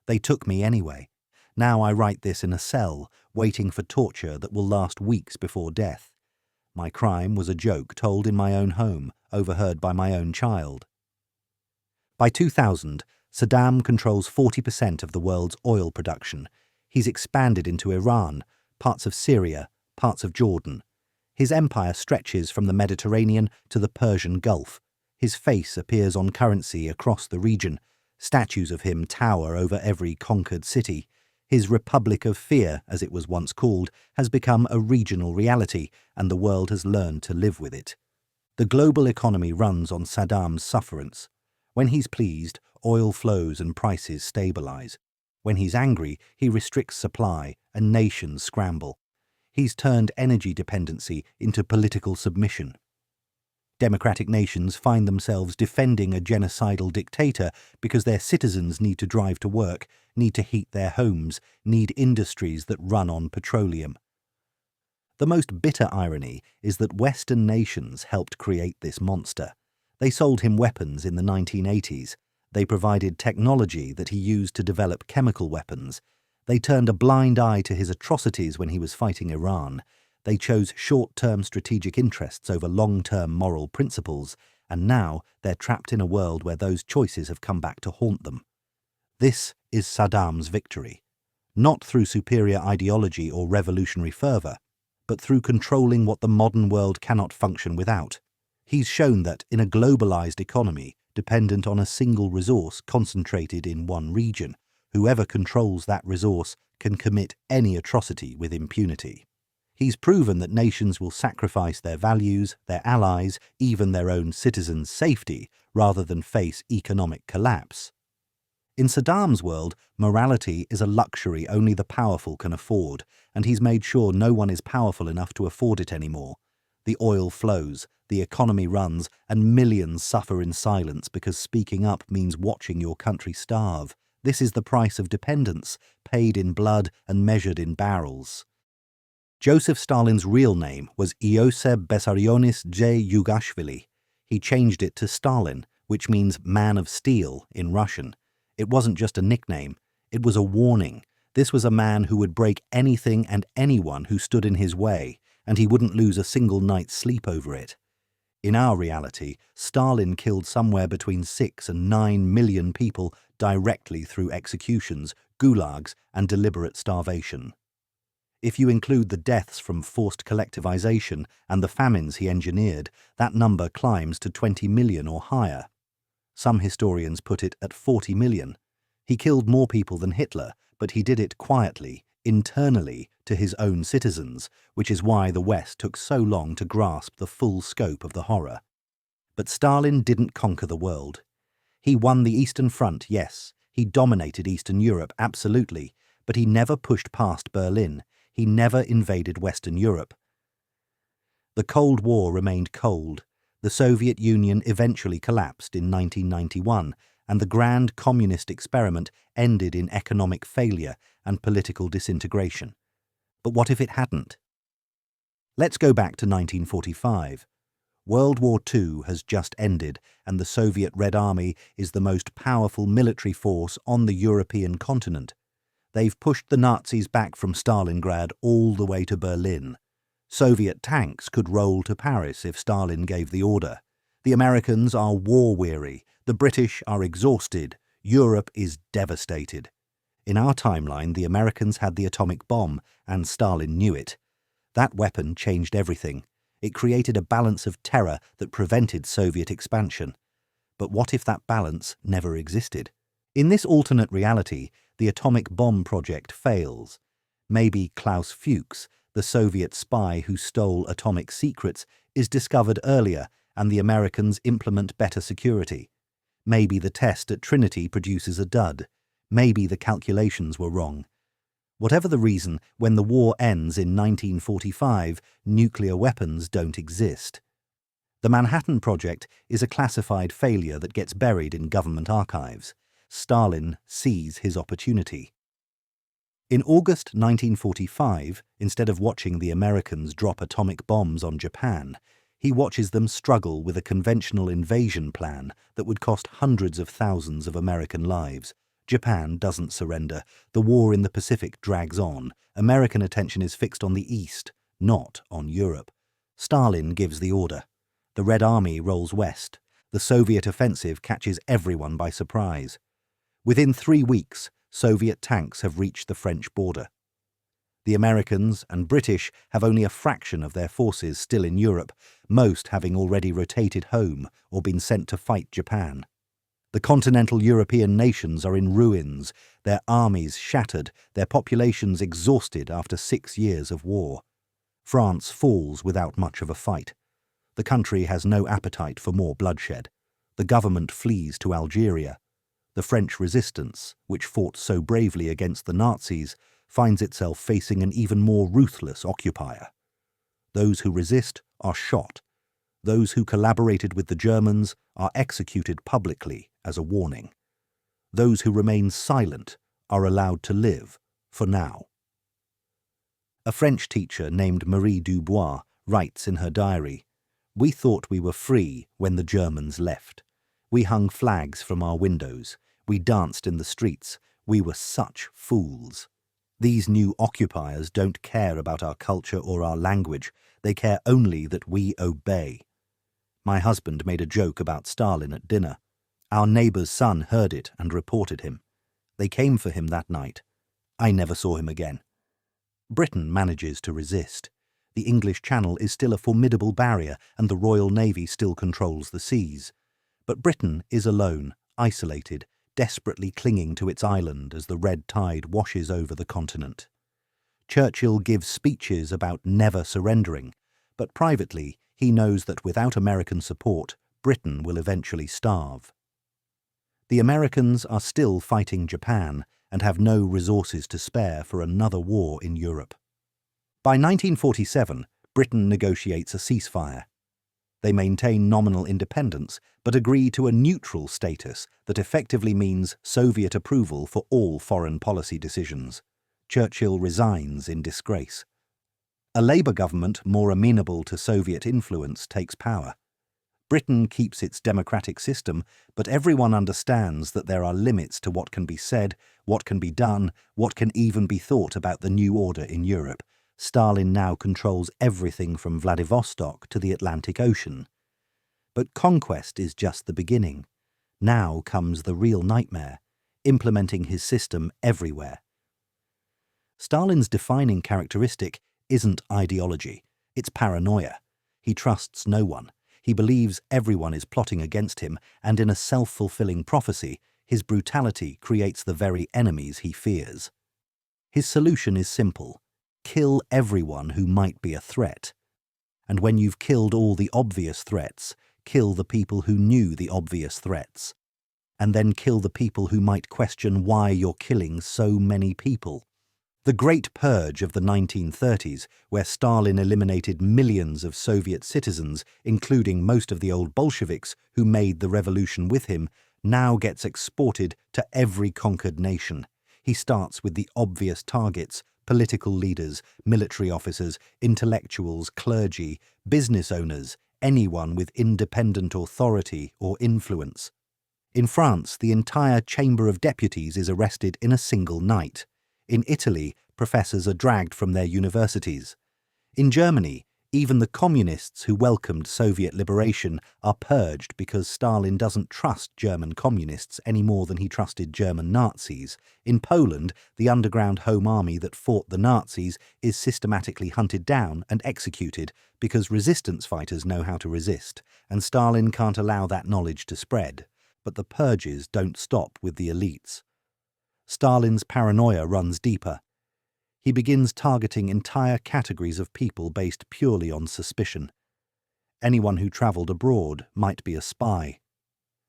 They took me anyway. Now I write this in a cell, waiting for torture that will last weeks before death. My crime was a joke told in my own home, overheard by my own child. By 2000, Saddam controls 40% of the world's oil production. He's expanded into Iran, parts of Syria, parts of Jordan. His empire stretches from the Mediterranean to the Persian Gulf. His face appears on currency across the region. Statues of him tower over every conquered city. His Republic of Fear, as it was once called, has become a regional reality, and the world has learned to live with it. The global economy runs on Saddam's sufferance. When he's pleased, oil flows and prices stabilize. When he's angry, he restricts supply, and nations scramble. He's turned energy dependency into political submission. Democratic nations find themselves defending a genocidal dictator because their citizens need to drive to work, need to heat their homes, need industries that run on petroleum. The most bitter irony is that Western nations helped create this monster. They sold him weapons in the 1980s. They provided technology that he used to develop chemical weapons. They turned a blind eye to his atrocities when he was fighting Iran. They chose short-term strategic interests over long-term moral principles, and now they're trapped in a world where those choices have come back to haunt them. This is Saddam's victory, not through superior ideology or revolutionary fervor, but through controlling what the modern world cannot function without. He's shown that, in a globalized economy, dependent on a single resource concentrated in one region, whoever controls that resource can commit any atrocity with impunity. He's proven that nations will sacrifice their values, their allies, even their own citizens' safety, rather than face economic collapse. In Saddam's world, morality is a luxury only the powerful can afford, and he's made sure no one is powerful enough to afford it anymore. The oil flows, the economy runs, and millions suffer in silence because speaking up means watching your country starve. This is the price of dependence, paid in blood and measured in barrels. Joseph Stalin's real name was Iosif Vissarionovich Yugashvili. He changed it to Stalin, which means man of steel in Russian. It wasn't just a nickname, it was a warning. This was a man who would break anything and anyone who stood in his way, and he wouldn't lose a single night's sleep over it. In our reality, Stalin killed somewhere between 6 and 9 million people directly through executions, gulags, and deliberate starvation. If you include the deaths from forced collectivization and the famines he engineered, that number climbs to 20 million or higher. Some historians put it at 40 million. He killed more people than Hitler, but he did it quietly, internally, to his own citizens, which is why the West took so long to grasp the full scope of the horror. But Stalin didn't conquer the world. He won the Eastern Front, yes. He dominated Eastern Europe, absolutely. But he never pushed past Berlin. He never invaded Western Europe. The Cold War remained cold. The Soviet Union eventually collapsed in 1991, and the grand communist experiment ended in economic failure and political disintegration. But what if it hadn't? Let's go back to 1945. World War II has just ended, and the Soviet Red Army is the most powerful military force on the European continent. They've pushed the Nazis back from Stalingrad all the way to Berlin. Soviet tanks could roll to Paris if Stalin gave the order. The Americans are war-weary, the British are exhausted, Europe is devastated. In our timeline, the Americans had the atomic bomb, and Stalin knew it. That weapon changed everything. It created a balance of terror that prevented Soviet expansion. But what if that balance never existed? In this alternate reality, the atomic bomb project fails. Maybe Klaus Fuchs, the Soviet spy who stole atomic secrets, is discovered earlier and the Americans implement better security. Maybe the test at Trinity produces a dud. Maybe the calculations were wrong. Whatever the reason, when the war ends in 1945, nuclear weapons don't exist. The Manhattan Project is a classified failure that gets buried in government archives. Stalin sees his opportunity. In August 1945, instead of watching the Americans drop atomic bombs on Japan, he watches them struggle with a conventional invasion plan that would cost hundreds of thousands of American lives. Japan doesn't surrender. The war in the Pacific drags on. American attention is fixed on the East, not on Europe. Stalin gives the order. The Red Army rolls west. The Soviet offensive catches everyone by surprise. Within 3 weeks, Soviet tanks have reached the French border. The Americans and British have only a fraction of their forces still in Europe, most having already rotated home or been sent to fight Japan. The continental European nations are in ruins, their armies shattered, their populations exhausted after 6 years of war. France falls without much of a fight. The country has no appetite for more bloodshed. The government flees to Algeria. The French resistance, which fought so bravely against the Nazis, finds itself facing an even more ruthless occupier. Those who resist are shot. Those who collaborated with the Germans are executed publicly as a warning. Those who remain silent are allowed to live, for now. A French teacher named Marie Dubois writes in her diary, "We thought we were free when the Germans left. We hung flags from our windows. We danced in the streets. We were such fools. These new occupiers don't care about our culture or our language. They care only that we obey." My husband made a joke about Stalin at dinner. Our neighbour's son heard it and reported him. They came for him that night. I never saw him again. Britain manages to resist. The English Channel is still a formidable barrier and the Royal Navy still controls the seas. But Britain is alone, isolated, desperately clinging to its island as the red tide washes over the continent. Churchill gives speeches about never surrendering, but privately he knows that without American support, Britain will eventually starve. The Americans are still fighting Japan and have no resources to spare for another war in Europe. By 1947, Britain negotiates a ceasefire. They maintain nominal independence, but agree to a neutral status that effectively means Soviet approval for all foreign policy decisions. Churchill resigns in disgrace. A Labour government more amenable to Soviet influence takes power. Britain keeps its democratic system, but everyone understands that there are limits to what can be said, what can be done, what can even be thought about the new order in Europe. Stalin now controls everything from Vladivostok to the Atlantic Ocean. But conquest is just the beginning. Now comes the real nightmare, implementing his system everywhere. Stalin's defining characteristic isn't ideology, it's paranoia. He trusts no one. He believes everyone is plotting against him, and in a self-fulfilling prophecy, his brutality creates the very enemies he fears. His solution is simple. Kill everyone who might be a threat. And when you've killed all the obvious threats, kill the people who knew the obvious threats. And then kill the people who might question why you're killing so many people. The Great Purge of the 1930s, where Stalin eliminated millions of Soviet citizens, including most of the old Bolsheviks who made the revolution with him, now gets exported to every conquered nation. He starts with the obvious targets: political leaders, military officers, intellectuals, clergy, business owners, anyone with independent authority or influence. In France, the entire Chamber of Deputies is arrested in a single night. In Italy, professors are dragged from their universities. In Germany, even the communists who welcomed Soviet liberation are purged because Stalin doesn't trust German communists any more than he trusted German Nazis. In Poland, the underground home army that fought the Nazis is systematically hunted down and executed because resistance fighters know how to resist, and Stalin can't allow that knowledge to spread. But the purges don't stop with the elites. Stalin's paranoia runs deeper. He begins targeting entire categories of people based purely on suspicion. Anyone who travelled abroad might be a spy.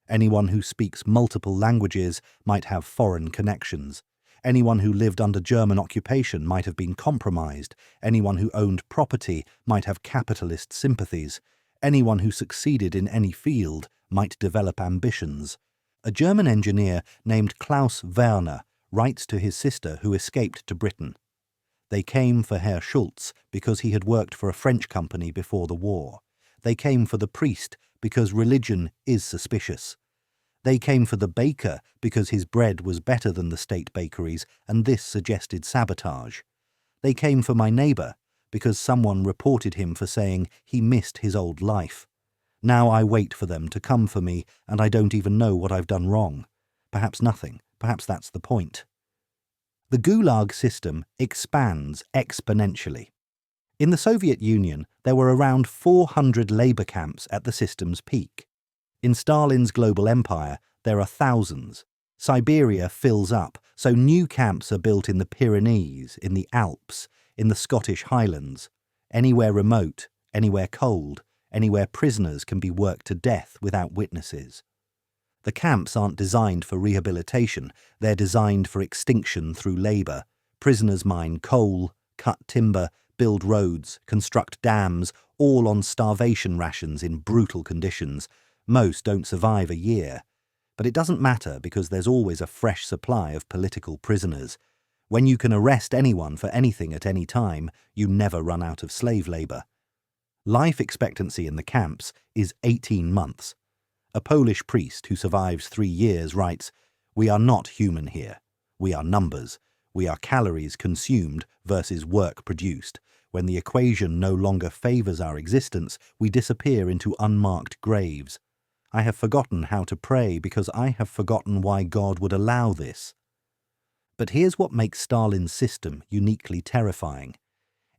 Anyone who speaks multiple languages might have foreign connections. Anyone who lived under German occupation might have been compromised. Anyone who owned property might have capitalist sympathies. Anyone who succeeded in any field might develop ambitions. A German engineer named Klaus Werner writes to his sister who escaped to Britain. They came for Herr Schultz because he had worked for a French company before the war. They came for the priest because religion is suspicious. They came for the baker because his bread was better than the state bakeries, and this suggested sabotage. They came for my neighbour because someone reported him for saying he missed his old life. Now I wait for them to come for me, and I don't even know what I've done wrong. Perhaps nothing. Perhaps that's the point. The Gulag system expands exponentially. In the Soviet Union, there were around 400 labour camps at the system's peak. In Stalin's global empire, there are thousands. Siberia fills up, so new camps are built in the Pyrenees, in the Alps, in the Scottish Highlands. Anywhere remote, anywhere cold, anywhere prisoners can be worked to death without witnesses. The camps aren't designed for rehabilitation, they're designed for extinction through labour. Prisoners mine coal, cut timber, build roads, construct dams, all on starvation rations in brutal conditions. Most don't survive a year. But it doesn't matter because there's always a fresh supply of political prisoners. When you can arrest anyone for anything at any time, you never run out of slave labour. Life expectancy in the camps is 18 months. A Polish priest who survives 3 years writes, "We are not human here. We are numbers. We are calories consumed versus work produced. When the equation no longer favours our existence, we disappear into unmarked graves. I have forgotten how to pray because I have forgotten why God would allow this." But here's what makes Stalin's system uniquely terrifying.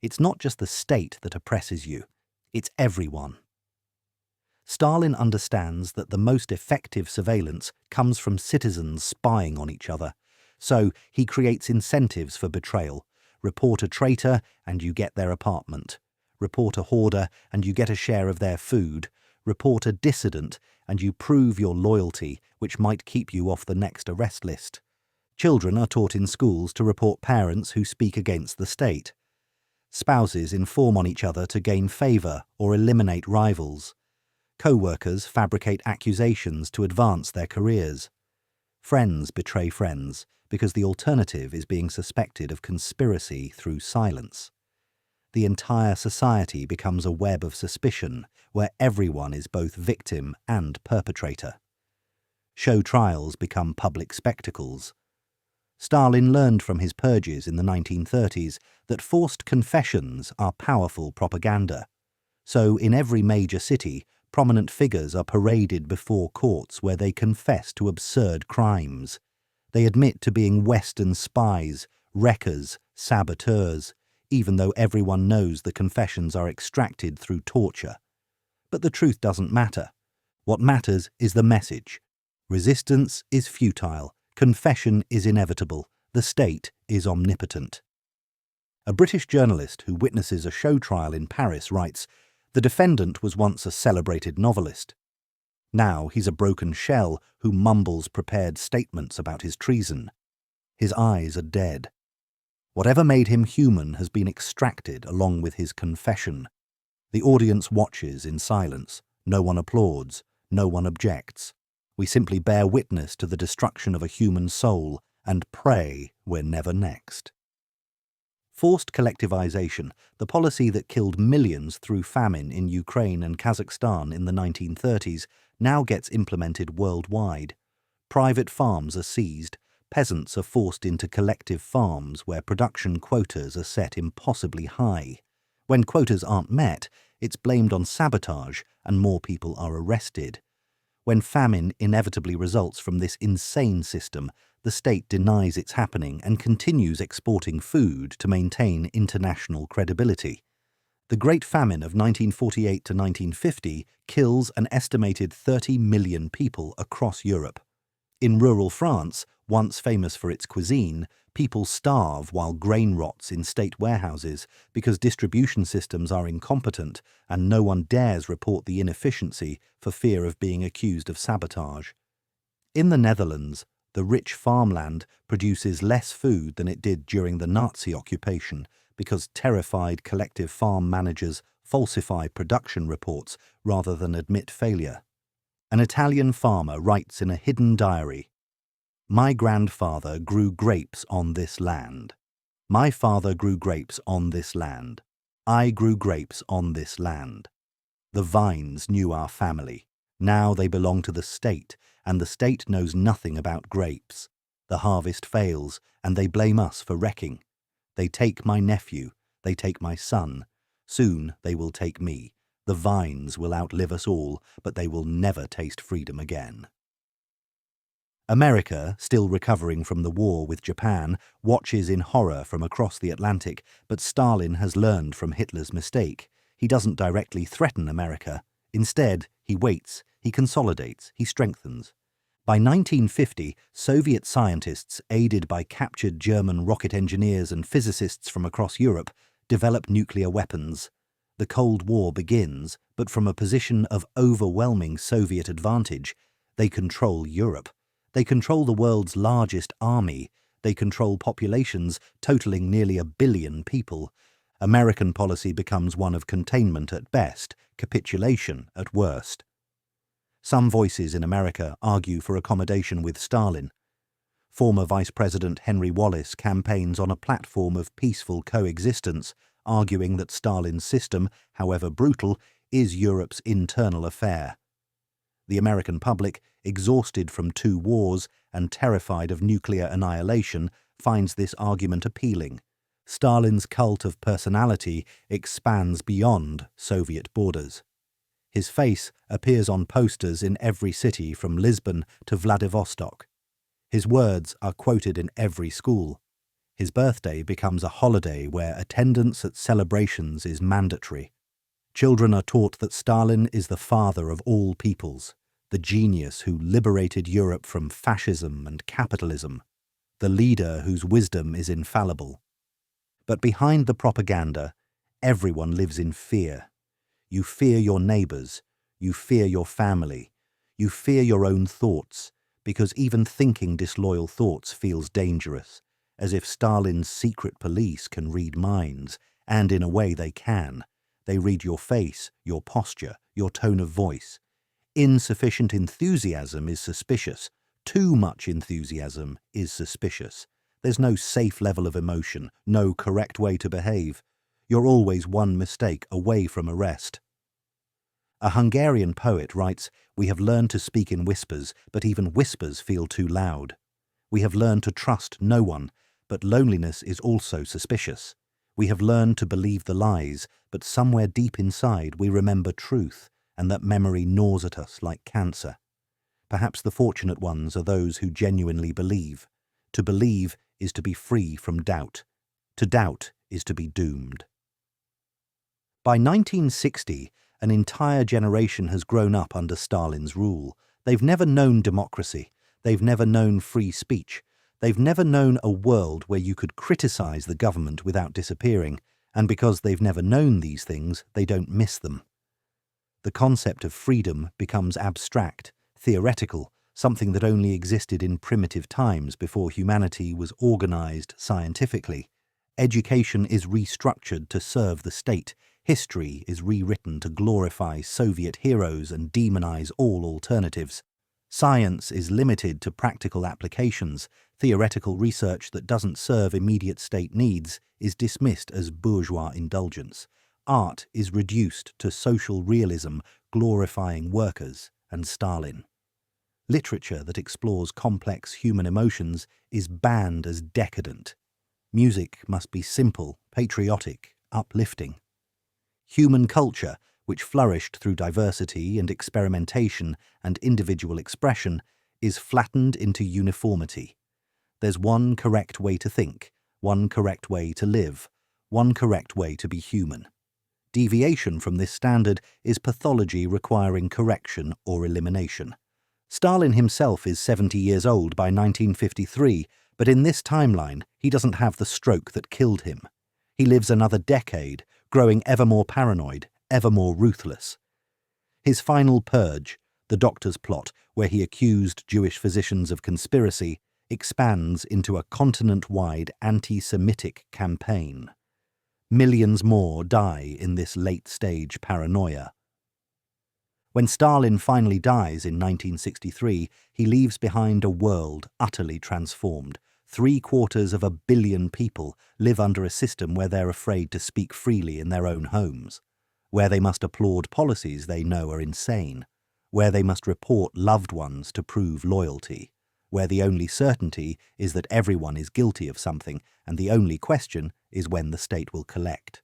It's not just the state that oppresses you, it's everyone. Stalin understands that the most effective surveillance comes from citizens spying on each other, so he creates incentives for betrayal. Report a traitor and you get their apartment. Report a hoarder and you get a share of their food. Report a dissident and you prove your loyalty, which might keep you off the next arrest list. Children are taught in schools to report parents who speak against the state. Spouses inform on each other to gain favour or eliminate rivals. Co-workers fabricate accusations to advance their careers. Friends betray friends because the alternative is being suspected of conspiracy through silence. The entire society becomes a web of suspicion where everyone is both victim and perpetrator. Show trials become public spectacles. Stalin learned from his purges in the 1930s that forced confessions are powerful propaganda. So in every major city, prominent figures are paraded before courts where they confess to absurd crimes. They admit to being Western spies, wreckers, saboteurs, even though everyone knows the confessions are extracted through torture. But the truth doesn't matter. What matters is the message. Resistance is futile. Confession is inevitable. The state is omnipotent. A British journalist who witnesses a show trial in Paris writes, "The defendant was once a celebrated novelist. Now he's a broken shell who mumbles prepared statements about his treason. His eyes are dead. Whatever made him human has been extracted along with his confession. The audience watches in silence. No one applauds. No one objects. We simply bear witness to the destruction of a human soul and pray we're never next. Forced collectivization, the policy that killed millions through famine in Ukraine and Kazakhstan in the 1930s, now gets implemented worldwide. Private farms are seized, peasants are forced into collective farms where production quotas are set impossibly high. When quotas aren't met, it's blamed on sabotage and more people are arrested. When famine inevitably results from this insane system, the state denies it's happening and continues exporting food to maintain international credibility. The Great Famine of 1948 to 1950 kills an estimated 30 million people across Europe. In rural France, once famous for its cuisine, people starve while grain rots in state warehouses because distribution systems are incompetent and no one dares report the inefficiency for fear of being accused of sabotage. In the Netherlands, the rich farmland produces less food than it did during the Nazi occupation because terrified collective farm managers falsify production reports rather than admit failure. An Italian farmer writes in a hidden diary, "My grandfather grew grapes on this land. My father grew grapes on this land. I grew grapes on this land. The vines knew our family. Now they belong to the state, and the state knows nothing about grapes. The harvest fails, and they blame us for wrecking. They take my nephew, they take my son. Soon they will take me. The vines will outlive us all, but they will never taste freedom again." America, still recovering from the war with Japan, watches in horror from across the Atlantic, but Stalin has learned from Hitler's mistake. He doesn't directly threaten America. Instead, he waits, he consolidates, he strengthens. By 1950, Soviet scientists, aided by captured German rocket engineers and physicists from across Europe, develop nuclear weapons. The Cold War begins, but from a position of overwhelming Soviet advantage. They control Europe. They control the world's largest army. They control populations totaling nearly 1 billion people. American policy becomes one of containment at best, capitulation at worst. Some voices in America argue for accommodation with Stalin. Former Vice President Henry Wallace campaigns on a platform of peaceful coexistence, arguing that Stalin's system, however brutal, is Europe's internal affair. The American public, exhausted from 2 wars and terrified of nuclear annihilation, finds this argument appealing. Stalin's cult of personality expands beyond Soviet borders. His face appears on posters in every city from Lisbon to Vladivostok. His words are quoted in every school. His birthday becomes a holiday where attendance at celebrations is mandatory. Children are taught that Stalin is the father of all peoples, the genius who liberated Europe from fascism and capitalism, the leader whose wisdom is infallible. But behind the propaganda, everyone lives in fear. You fear your neighbors, you fear your family, you fear your own thoughts, because even thinking disloyal thoughts feels dangerous, as if Stalin's secret police can read minds, and in a way they can. They read your face, your posture, your tone of voice. Insufficient enthusiasm is suspicious. Too much enthusiasm is suspicious. There's no safe level of emotion, no correct way to behave. You're always one mistake away from arrest. A Hungarian poet writes, "We have learned to speak in whispers, but even whispers feel too loud. We have learned to trust no one, but loneliness is also suspicious. We have learned to believe the lies, but somewhere deep inside we remember truth, and that memory gnaws at us like cancer. Perhaps the fortunate ones are those who genuinely believe. To believe is to be free from doubt. To doubt is to be doomed." By 1960, an entire generation has grown up under Stalin's rule. They've never known democracy. They've never known free speech. They've never known a world where you could criticize the government without disappearing, and because they've never known these things, they don't miss them. The concept of freedom becomes abstract, theoretical, something that only existed in primitive times before humanity was organized scientifically. Education is restructured to serve the state. History is rewritten to glorify Soviet heroes and demonize all alternatives. Science is limited to practical applications. Theoretical research that doesn't serve immediate state needs is dismissed as bourgeois indulgence. Art is reduced to social realism, glorifying workers and Stalin. Literature that explores complex human emotions is banned as decadent. Music must be simple, patriotic, uplifting. Human culture, which flourished through diversity and experimentation and individual expression, is flattened into uniformity. There's one correct way to think, one correct way to live, one correct way to be human. Deviation from this standard is pathology requiring correction or elimination. Stalin himself is 70 years old by 1953, but in this timeline, he doesn't have the stroke that killed him. He lives another decade, growing ever more paranoid, ever more ruthless. His final purge, the doctor's plot, where he accused Jewish physicians of conspiracy, expands into a continent-wide anti-Semitic campaign. Millions more die in this late-stage paranoia. When Stalin finally dies in 1963, he leaves behind a world utterly transformed. 750 million people live under a system where they're afraid to speak freely in their own homes, where they must applaud policies they know are insane, where they must report loved ones to prove loyalty, where the only certainty is that everyone is guilty of something and the only question is when the state will collect.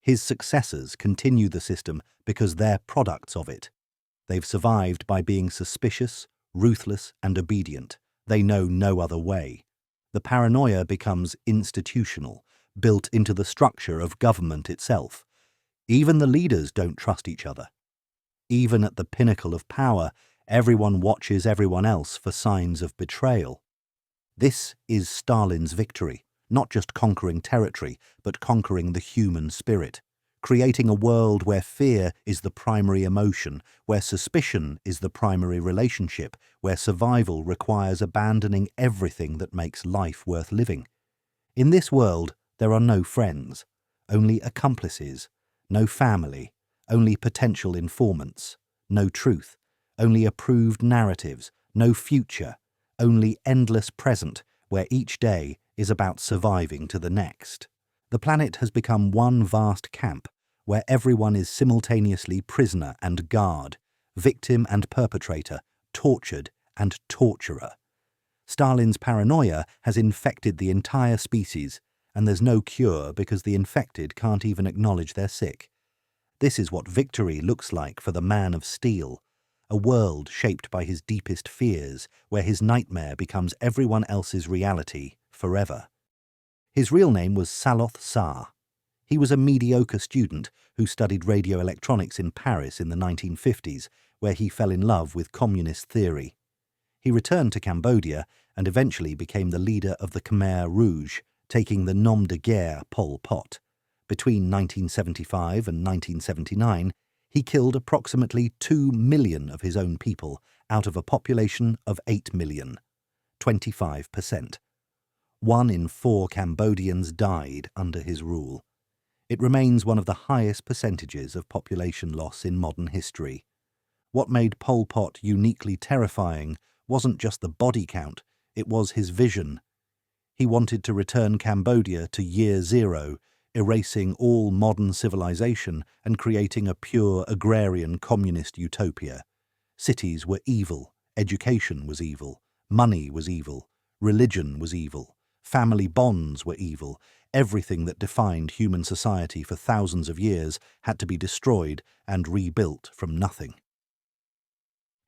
His successors continue the system because they're products of it. They've survived by being suspicious, ruthless, and obedient. They know no other way. The paranoia becomes institutional, built into the structure of government itself. Even the leaders don't trust each other. Even at the pinnacle of power, everyone watches everyone else for signs of betrayal. This is Stalin's victory, not just conquering territory, but conquering the human spirit, creating a world where fear is the primary emotion, where suspicion is the primary relationship, where survival requires abandoning everything that makes life worth living. In this world, there are no friends, only accomplices, no family, only potential informants, no truth, only approved narratives, no future, only endless present, where each day is about surviving to the next. The planet has become one vast camp, where everyone is simultaneously prisoner and guard, victim and perpetrator, tortured and torturer. Stalin's paranoia has infected the entire species, and there's no cure because the infected can't even acknowledge they're sick. This is what victory looks like for the man of steel, a world shaped by his deepest fears, where his nightmare becomes everyone else's reality forever. His real name was Saloth Tsar. He was a mediocre student who studied radioelectronics in Paris in the 1950s, where he fell in love with communist theory. He returned to Cambodia and eventually became the leader of the Khmer Rouge, taking the nom de guerre Pol Pot. Between 1975 and 1979, he killed approximately 2 million of his own people out of a population of 8 million, 25%. 1 in 4 Cambodians died under his rule. It remains one of the highest percentages of population loss in modern history. What made Pol Pot uniquely terrifying wasn't just the body count, it was his vision. He wanted to return Cambodia to year zero, erasing all modern civilization and creating a pure agrarian communist utopia. Cities were evil, education was evil, money was evil, religion was evil, family bonds were evil. Everything that defined human society for thousands of years had to be destroyed and rebuilt from nothing.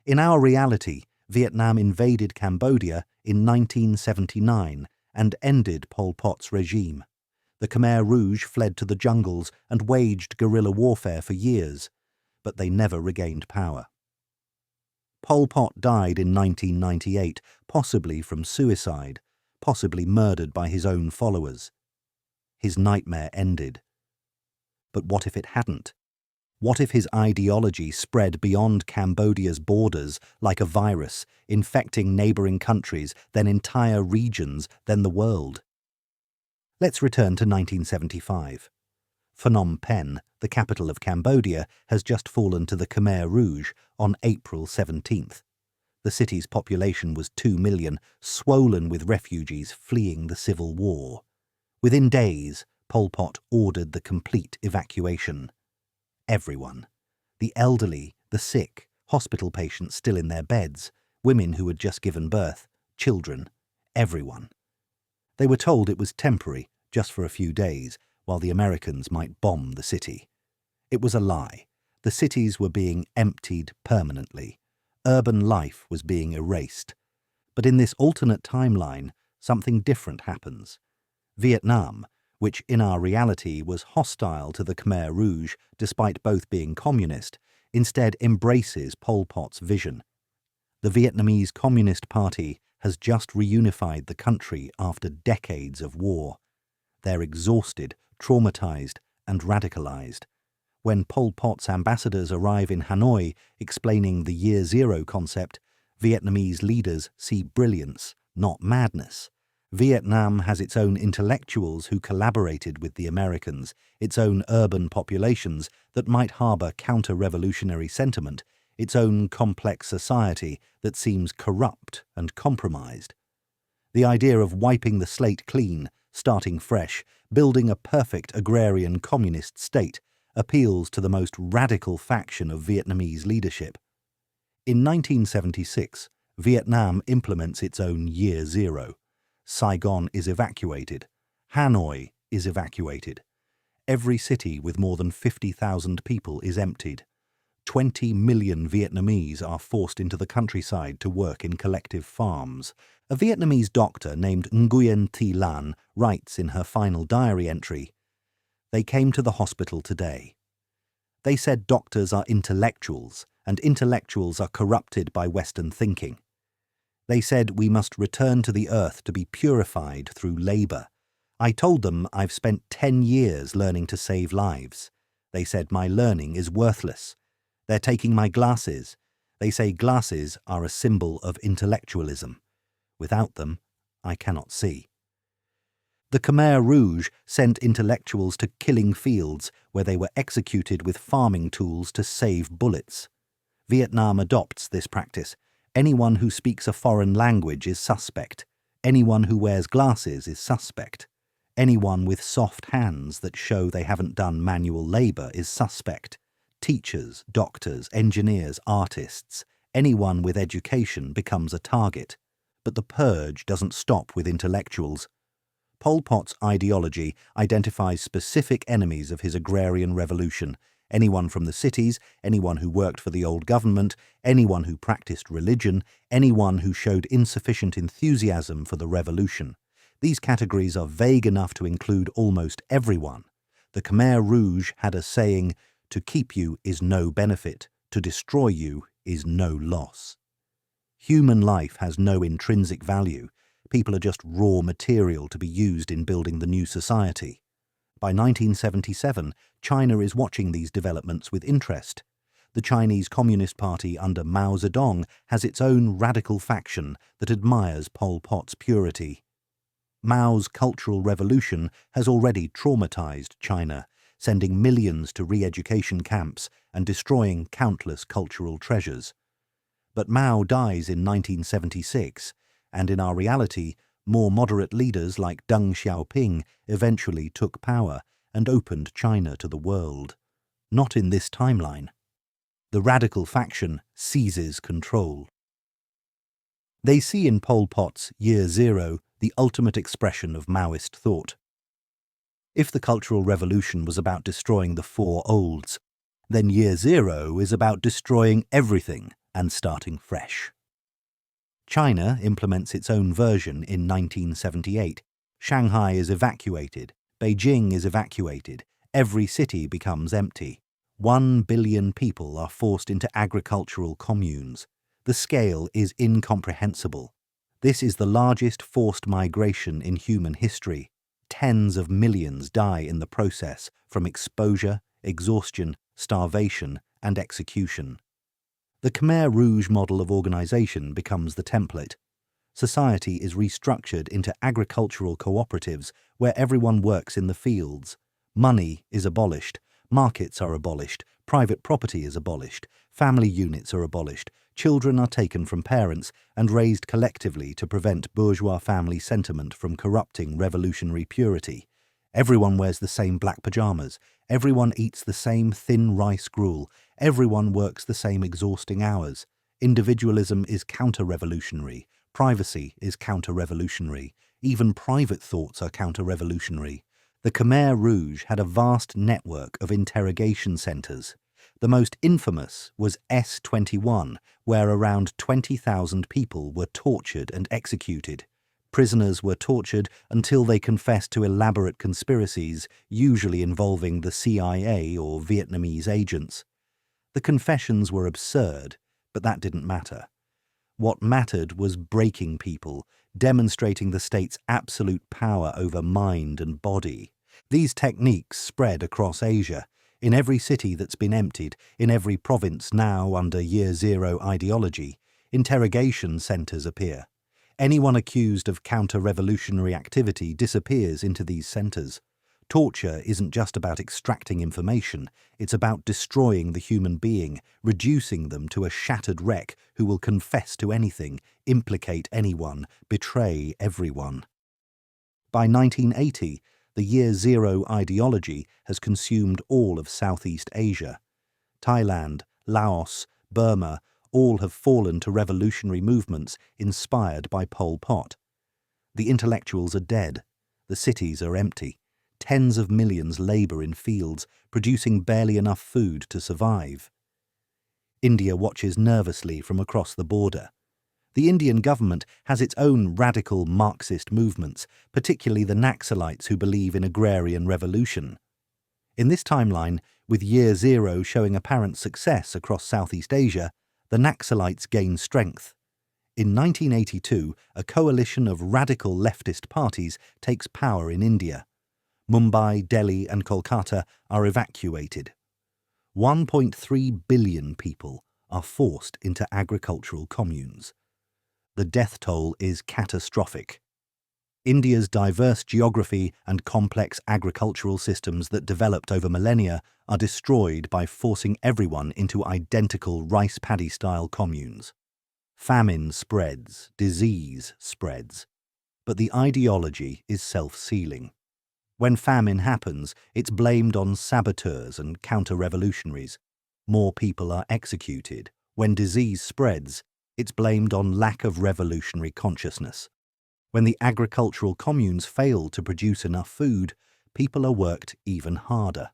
In our reality, Vietnam invaded Cambodia in 1979 and ended Pol Pot's regime. The Khmer Rouge fled to the jungles and waged guerrilla warfare for years, but they never regained power. Pol Pot died in 1998, possibly from suicide, possibly murdered by his own followers. His nightmare ended. But what if it hadn't? What if his ideology spread beyond Cambodia's borders like a virus, infecting neighboring countries, then entire regions, then the world? Let's return to 1975. Phnom Penh, the capital of Cambodia, has just fallen to the Khmer Rouge on April 17th. The city's population was 2 million, swollen with refugees fleeing the civil war. Within days, Pol Pot ordered the complete evacuation. Everyone. The elderly, the sick, hospital patients still in their beds, women who had just given birth, children, everyone. They were told it was temporary, just for a few days, while the Americans might bomb the city. It was a lie. The cities were being emptied permanently. Urban life was being erased. But in this alternate timeline, something different happens. Vietnam, which in our reality was hostile to the Khmer Rouge despite both being communist, instead embraces Pol Pot's vision. The Vietnamese Communist Party has just reunified the country after decades of war. They're exhausted, traumatized, and radicalized. When Pol Pot's ambassadors arrive in Hanoi explaining the Year Zero concept, Vietnamese leaders see brilliance, not madness. Vietnam has its own intellectuals who collaborated with the Americans, its own urban populations that might harbor counter-revolutionary sentiment, its own complex society that seems corrupt and compromised. The idea of wiping the slate clean, starting fresh, building a perfect agrarian communist state appeals to the most radical faction of Vietnamese leadership. In 1976, Vietnam implements its own Year Zero. Saigon is evacuated. Hanoi is evacuated. Every city with more than 50,000 people is emptied. 20 million Vietnamese are forced into the countryside to work in collective farms. A Vietnamese doctor named Nguyen Thi Lan writes in her final diary entry, "They came to the hospital today. They said doctors are intellectuals, and intellectuals are corrupted by Western thinking. They said we must return to the earth to be purified through labor. I told them I've spent 10 years learning to save lives. They said my learning is worthless. They're taking my glasses. They say glasses are a symbol of intellectualism. Without them, I cannot see." The Khmer Rouge sent intellectuals to killing fields where they were executed with farming tools to save bullets. Vietnam adopts this practice. Anyone who speaks a foreign language is suspect. Anyone who wears glasses is suspect. Anyone with soft hands that show they haven't done manual labor is suspect. Teachers, doctors, engineers, artists, anyone with education becomes a target. But the purge doesn't stop with intellectuals. Pol Pot's ideology identifies specific enemies of his agrarian revolution: anyone from the cities, anyone who worked for the old government, anyone who practiced religion, anyone who showed insufficient enthusiasm for the revolution. These categories are vague enough to include almost everyone. The Khmer Rouge had a saying, "To keep you is no benefit, to destroy you is no loss." Human life has no intrinsic value. People are just raw material to be used in building the new society. By 1977, China is watching these developments with interest. The Chinese Communist Party under Mao Zedong has its own radical faction that admires Pol Pot's purity. Mao's Cultural Revolution has already traumatized China, sending millions to re-education camps and destroying countless cultural treasures. But Mao dies in 1976, and in our reality, more moderate leaders like Deng Xiaoping eventually took power and opened China to the world. Not in this timeline. The radical faction seizes control. They see in Pol Pot's Year Zero the ultimate expression of Maoist thought. If the Cultural Revolution was about destroying the four olds, then Year Zero is about destroying everything and starting fresh. China implements its own version in 1978. Shanghai is evacuated. Beijing is evacuated. Every city becomes empty. 1 billion people are forced into agricultural communes. The scale is incomprehensible. This is the largest forced migration in human history. Tens of millions die in the process from exposure, exhaustion, starvation, and execution. The Khmer Rouge model of organization becomes the template. Society is restructured into agricultural cooperatives where everyone works in the fields. Money is abolished. Markets are abolished, private property is abolished, family units are abolished, children are taken from parents and raised collectively to prevent bourgeois family sentiment from corrupting revolutionary purity. Everyone wears the same black pajamas, everyone eats the same thin rice gruel, everyone works the same exhausting hours. Individualism is counter-revolutionary, privacy is counter-revolutionary, even private thoughts are counter-revolutionary. The Khmer Rouge had a vast network of interrogation centres. The most infamous was S21, where around 20,000 people were tortured and executed. Prisoners were tortured until they confessed to elaborate conspiracies, usually involving the CIA or Vietnamese agents. The confessions were absurd, but that didn't matter. What mattered was breaking people, demonstrating the state's absolute power over mind and body. These techniques spread across Asia. In every city that's been emptied, in every province now under Year Zero ideology, interrogation centres appear. Anyone accused of counter-revolutionary activity disappears into these centres. Torture isn't just about extracting information, it's about destroying the human being, reducing them to a shattered wreck who will confess to anything, implicate anyone, betray everyone. By 1980, the Year Zero ideology has consumed all of Southeast Asia. Thailand, Laos, Burma, all have fallen to revolutionary movements inspired by Pol Pot. The intellectuals are dead. The cities are empty. Tens of millions labour in fields, producing barely enough food to survive. India watches nervously from across the border. The Indian government has its own radical Marxist movements, particularly the Naxalites who believe in agrarian revolution. In this timeline, with Year Zero showing apparent success across Southeast Asia, the Naxalites gain strength. In 1982, a coalition of radical leftist parties takes power in India. Mumbai, Delhi and Kolkata are evacuated. 1.3 billion people are forced into agricultural communes. The death toll is catastrophic. India's diverse geography and complex agricultural systems that developed over millennia are destroyed by forcing everyone into identical rice paddy-style communes. Famine spreads, disease spreads, but the ideology is self-sealing. When famine happens, it's blamed on saboteurs and counter-revolutionaries. More people are executed. When disease spreads, it's blamed on lack of revolutionary consciousness. When the agricultural communes fail to produce enough food, people are worked even harder.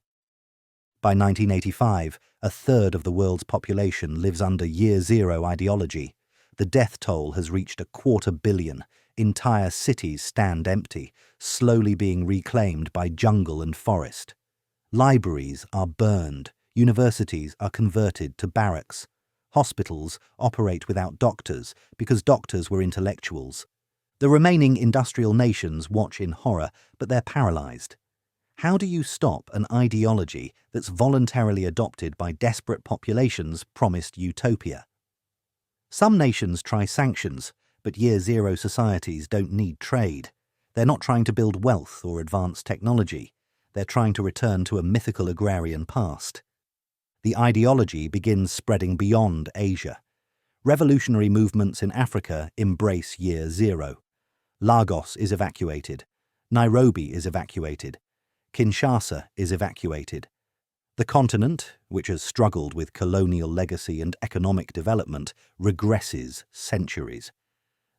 By 1985, a third of the world's population lives under Year Zero ideology. The death toll has reached 250 million. Entire cities stand empty, slowly being reclaimed by jungle and forest. Libraries are burned. Universities are converted to barracks. Hospitals operate without doctors because doctors were intellectuals. The remaining industrial nations watch in horror, but they're paralyzed. How do you stop an ideology that's voluntarily adopted by desperate populations promised utopia? Some nations try sanctions, but Year Zero societies don't need trade. They're not trying to build wealth or advance technology. They're trying to return to a mythical agrarian past. The ideology begins spreading beyond Asia. Revolutionary movements in Africa embrace Year Zero. Lagos is evacuated. Nairobi is evacuated. Kinshasa is evacuated. The continent, which has struggled with colonial legacy and economic development, regresses centuries.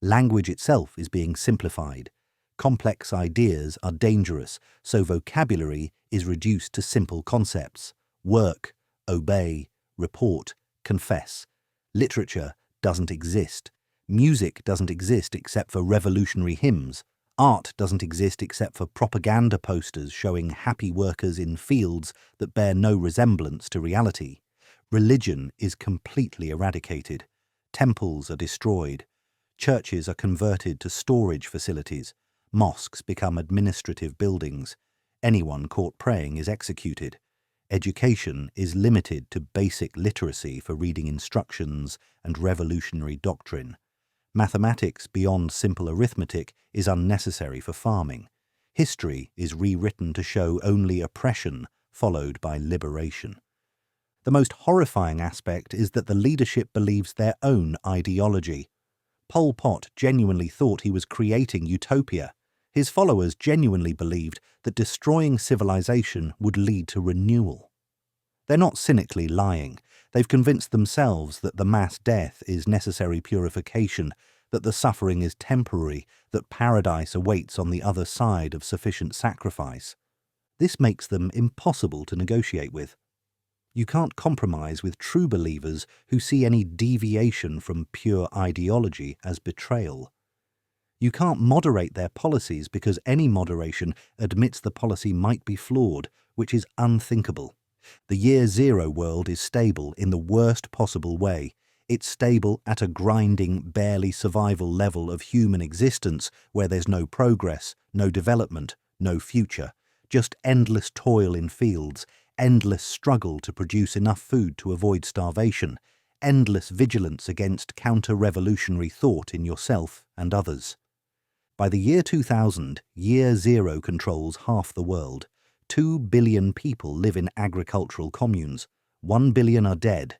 Language itself is being simplified. Complex ideas are dangerous, so vocabulary is reduced to simple concepts. Work, obey, report, confess. Literature doesn't exist. Music doesn't exist except for revolutionary hymns. Art doesn't exist except for propaganda posters showing happy workers in fields that bear no resemblance to reality. Religion is completely eradicated. Temples are destroyed. Churches are converted to storage facilities. Mosques become administrative buildings. Anyone caught praying is executed. Education is limited to basic literacy for reading instructions and revolutionary doctrine. Mathematics beyond simple arithmetic is unnecessary for farming. History is rewritten to show only oppression, followed by liberation. The most horrifying aspect is that the leadership believes their own ideology. Pol Pot genuinely thought he was creating utopia. His followers genuinely believed that destroying civilization would lead to renewal. They're not cynically lying. They've convinced themselves that the mass death is necessary purification, that the suffering is temporary, that paradise awaits on the other side of sufficient sacrifice. This makes them impossible to negotiate with. You can't compromise with true believers who see any deviation from pure ideology as betrayal. You can't moderate their policies because any moderation admits the policy might be flawed, which is unthinkable. The Year Zero world is stable in the worst possible way. It's stable at a grinding, barely survival level of human existence where there's no progress, no development, no future, just endless toil in fields, endless struggle to produce enough food to avoid starvation, endless vigilance against counter-revolutionary thought in yourself and others. By the year 2000, Year Zero controls half the world. 2 billion people live in agricultural communes. 1 billion are dead.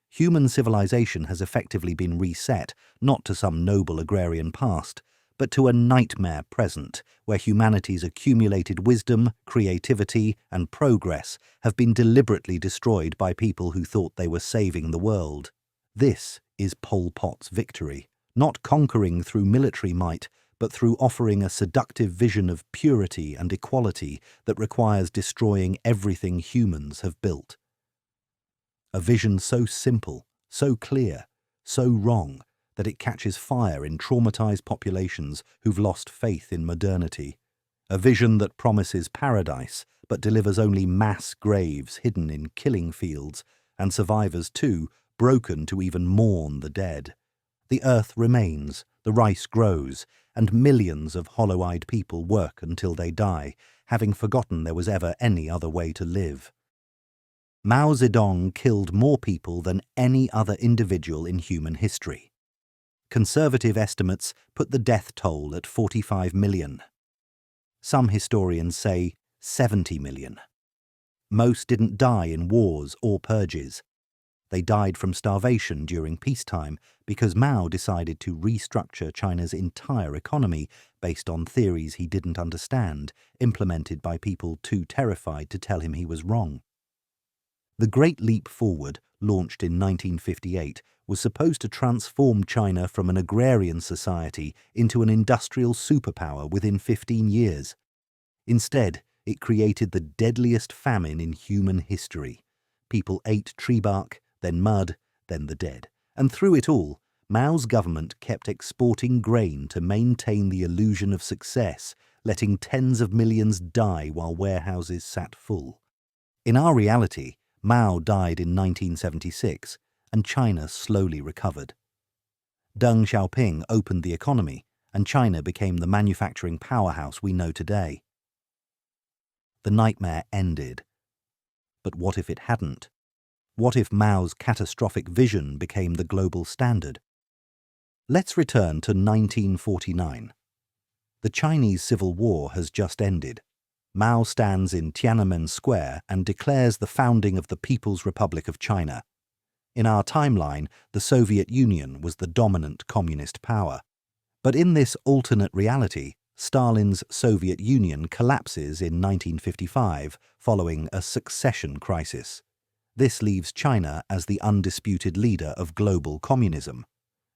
Human civilization has effectively been reset, not to some noble agrarian past, but to a nightmare present, where humanity's accumulated wisdom, creativity, and progress have been deliberately destroyed by people who thought they were saving the world. This is Pol Pot's victory, not conquering through military might, but through offering a seductive vision of purity and equality that requires destroying everything humans have built. A vision so simple, so clear, so wrong, that it catches fire in traumatized populations who've lost faith in modernity. A vision that promises paradise, but delivers only mass graves hidden in killing fields, and survivors too, broken to even mourn the dead. The earth remains, the rice grows, and millions of hollow-eyed people work until they die, having forgotten there was ever any other way to live. Mao Zedong killed more people than any other individual in human history. Conservative estimates put the death toll at 45 million. Some historians say 70 million. Most didn't die in wars or purges. They died from starvation during peacetime because Mao decided to restructure China's entire economy based on theories he didn't understand, implemented by people too terrified to tell him he was wrong. The Great Leap Forward, launched in 1958, was supposed to transform China from an agrarian society into an industrial superpower within 15 years. Instead, it created the deadliest famine in human history. People ate tree bark, then mud, then the dead. And through it all, Mao's government kept exporting grain to maintain the illusion of success, letting tens of millions die while warehouses sat full. In our reality, Mao died in 1976, and China slowly recovered. Deng Xiaoping opened the economy, and China became the manufacturing powerhouse we know today. The nightmare ended. But what if it hadn't? What if Mao's catastrophic vision became the global standard? Let's return to 1949. The Chinese Civil War has just ended. Mao stands in Tiananmen Square and declares the founding of the People's Republic of China. In our timeline, the Soviet Union was the dominant communist power. But in this alternate reality, Stalin's Soviet Union collapses in 1955 following a succession crisis. This leaves China as the undisputed leader of global communism.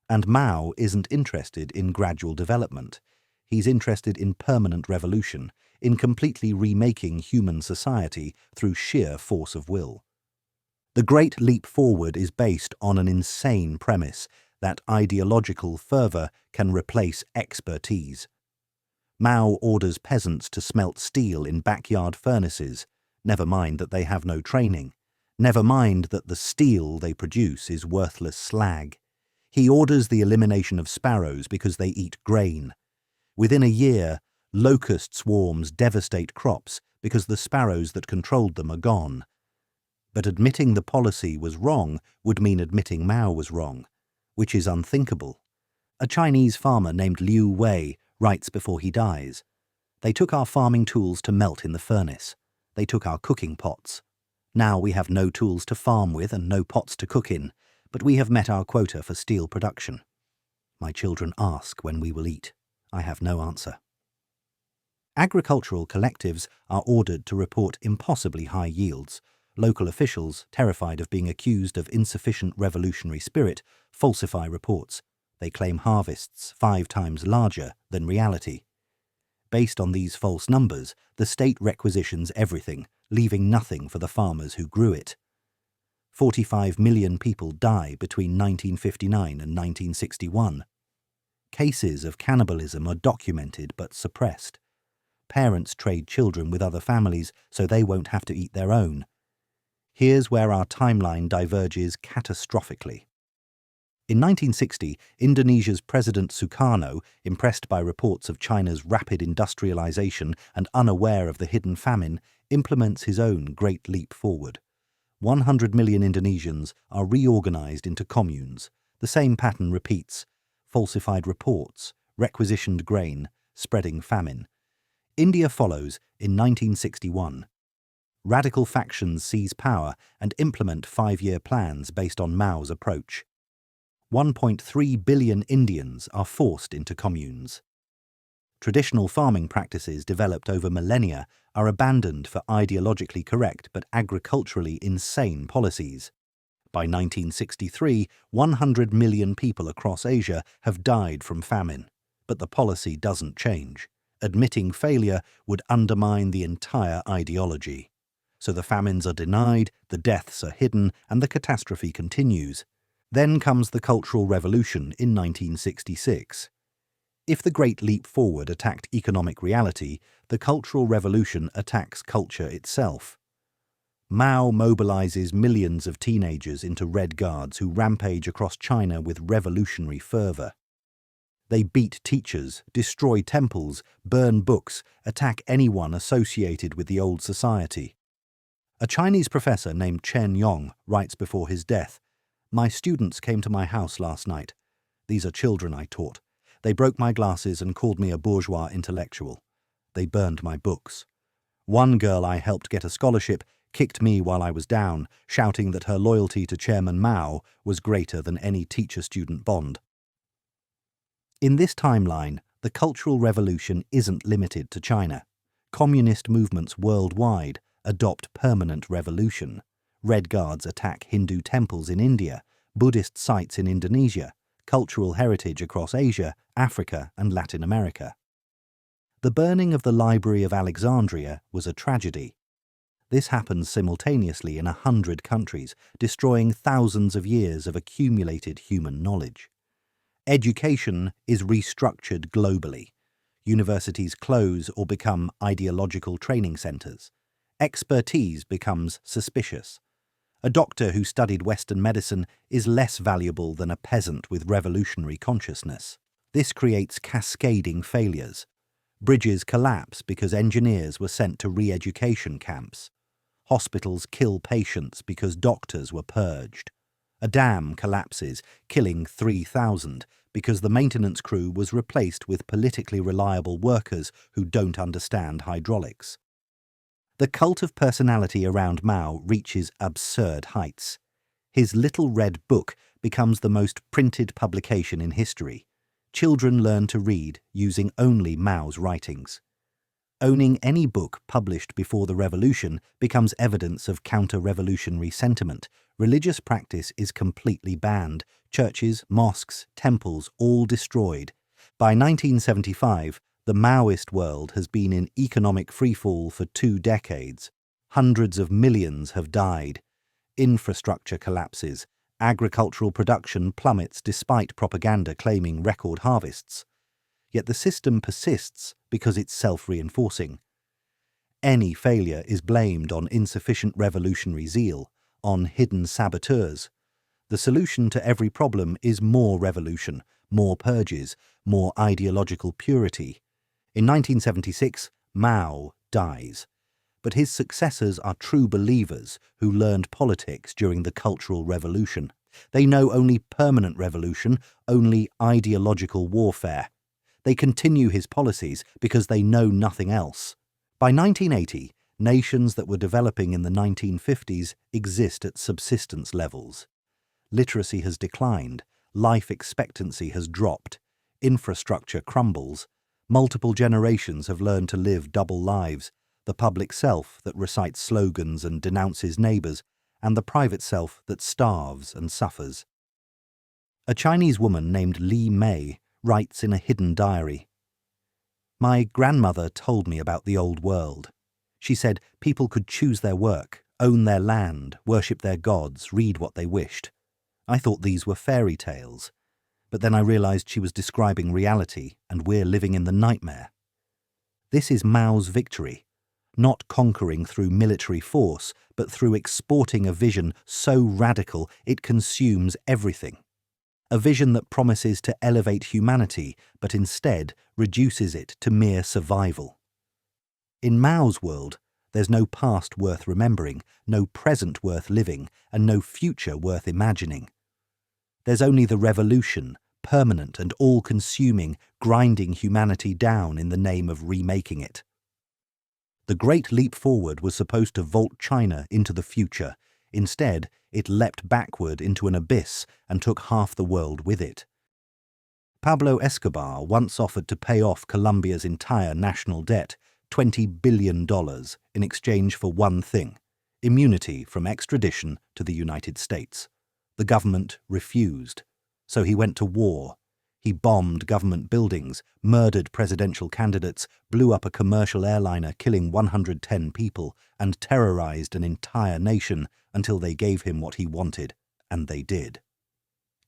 And Mao isn't interested in gradual development. He's interested in permanent revolution, in completely remaking human society through sheer force of will. The Great Leap Forward is based on an insane premise that ideological fervour can replace expertise. Mao orders peasants to smelt steel in backyard furnaces, never mind that they have no training. Never mind that the steel they produce is worthless slag. He orders the elimination of sparrows because they eat grain. Within a year, locust swarms devastate crops because the sparrows that controlled them are gone. But admitting the policy was wrong would mean admitting Mao was wrong, which is unthinkable. A Chinese farmer named Liu Wei writes before he dies, "They took our farming tools to melt in the furnace. They took our cooking pots. Now we have no tools to farm with and no pots to cook in, but we have met our quota for steel production. My children ask when we will eat. I have no answer. Agricultural collectives are ordered to report impossibly high yields. Local officials, terrified of being accused of insufficient revolutionary spirit, falsify reports. They claim harvests 5 times larger than reality. Based on these false numbers, the state requisitions everything, leaving nothing for the farmers who grew it. 45 million people die between 1959 and 1961. Cases of cannibalism are documented but suppressed. Parents trade children with other families so they won't have to eat their own. Here's where our timeline diverges catastrophically. In 1960, Indonesia's President Sukarno, impressed by reports of China's rapid industrialization and unaware of the hidden famine, implements his own Great Leap Forward. 100 million Indonesians are reorganized into communes. The same pattern repeats: falsified reports, requisitioned grain, spreading famine. India follows in 1961. Radical factions seize power and implement 5-year plans based on Mao's approach. 1.3 billion Indians are forced into communes. Traditional farming practices developed over millennia are abandoned for ideologically correct but agriculturally insane policies. By 1963, 100 million people across Asia have died from famine, but the policy doesn't change. Admitting failure would undermine the entire ideology. So the famines are denied, the deaths are hidden, and the catastrophe continues. Then comes the Cultural Revolution in 1966. If the Great Leap Forward attacked economic reality, the Cultural Revolution attacks culture itself. Mao mobilizes millions of teenagers into Red Guards who rampage across China with revolutionary fervor. They beat teachers, destroy temples, burn books, attack anyone associated with the old society. A Chinese professor named Chen Yong writes before his death, "My students came to my house last night. These are children I taught. They broke my glasses and called me a bourgeois intellectual. They burned my books. One girl I helped get a scholarship kicked me while I was down, shouting that her loyalty to Chairman Mao was greater than any teacher-student bond." In this timeline, the Cultural Revolution isn't limited to China. Communist movements worldwide adopt permanent revolution. Red Guards attack Hindu temples in India, Buddhist sites in Indonesia, cultural heritage across Asia, Africa, and Latin America. The burning of the Library of Alexandria was a tragedy. This happens simultaneously in 100 countries, destroying thousands of years of accumulated human knowledge. Education is restructured globally. Universities close or become ideological training centers. Expertise becomes suspicious. A doctor who studied Western medicine is less valuable than a peasant with revolutionary consciousness. This creates cascading failures. Bridges collapse because engineers were sent to re-education camps. Hospitals kill patients because doctors were purged. A dam collapses, killing 3,000 because the maintenance crew was replaced with politically reliable workers who don't understand hydraulics. The cult of personality around Mao reaches absurd heights. His little red book becomes the most printed publication in history. Children learn to read using only Mao's writings. Owning any book published before the revolution becomes evidence of counter-revolutionary sentiment. Religious practice is completely banned. Churches, mosques, temples, all destroyed. By 1975, the Maoist world has been in economic freefall for 2 decades. Hundreds of millions have died. Infrastructure collapses. Agricultural production plummets despite propaganda claiming record harvests. Yet the system persists because it's self-reinforcing. Any failure is blamed on insufficient revolutionary zeal, on hidden saboteurs. The solution to every problem is more revolution, more purges, more ideological purity. In 1976, Mao dies, but his successors are true believers who learned politics during the Cultural Revolution. They know only permanent revolution, only ideological warfare. They continue his policies because they know nothing else. By 1980, Nations that were developing in the 1950s exist at subsistence levels. Literacy has declined, life expectancy has dropped, infrastructure crumbles, multiple generations have learned to live double lives, the public self that recites slogans and denounces neighbours, and the private self that starves and suffers. A Chinese woman named Li Mei writes in a hidden diary, "My grandmother told me about the old world. She said people could choose their work, own their land, worship their gods, read what they wished. I thought these were fairy tales, but then I realized she was describing reality and we're living in the nightmare. This is Mao's victory, not conquering through military force, but through exporting a vision so radical it consumes everything. A vision that promises to elevate humanity, but instead reduces it to mere survival. In Mao's world, there's no past worth remembering, no present worth living, and no future worth imagining. There's only the revolution, permanent and all-consuming, grinding humanity down in the name of remaking it. The Great Leap Forward was supposed to vault China into the future. Instead, it leapt backward into an abyss and took half the world with it. Pablo Escobar once offered to pay off Colombia's entire national debt, $20 billion, in exchange for one thing: immunity from extradition to the United States. The government refused, so he went to war. He bombed government buildings, murdered presidential candidates, blew up a commercial airliner killing 110 people, and terrorized an entire nation until they gave him what he wanted, and they did.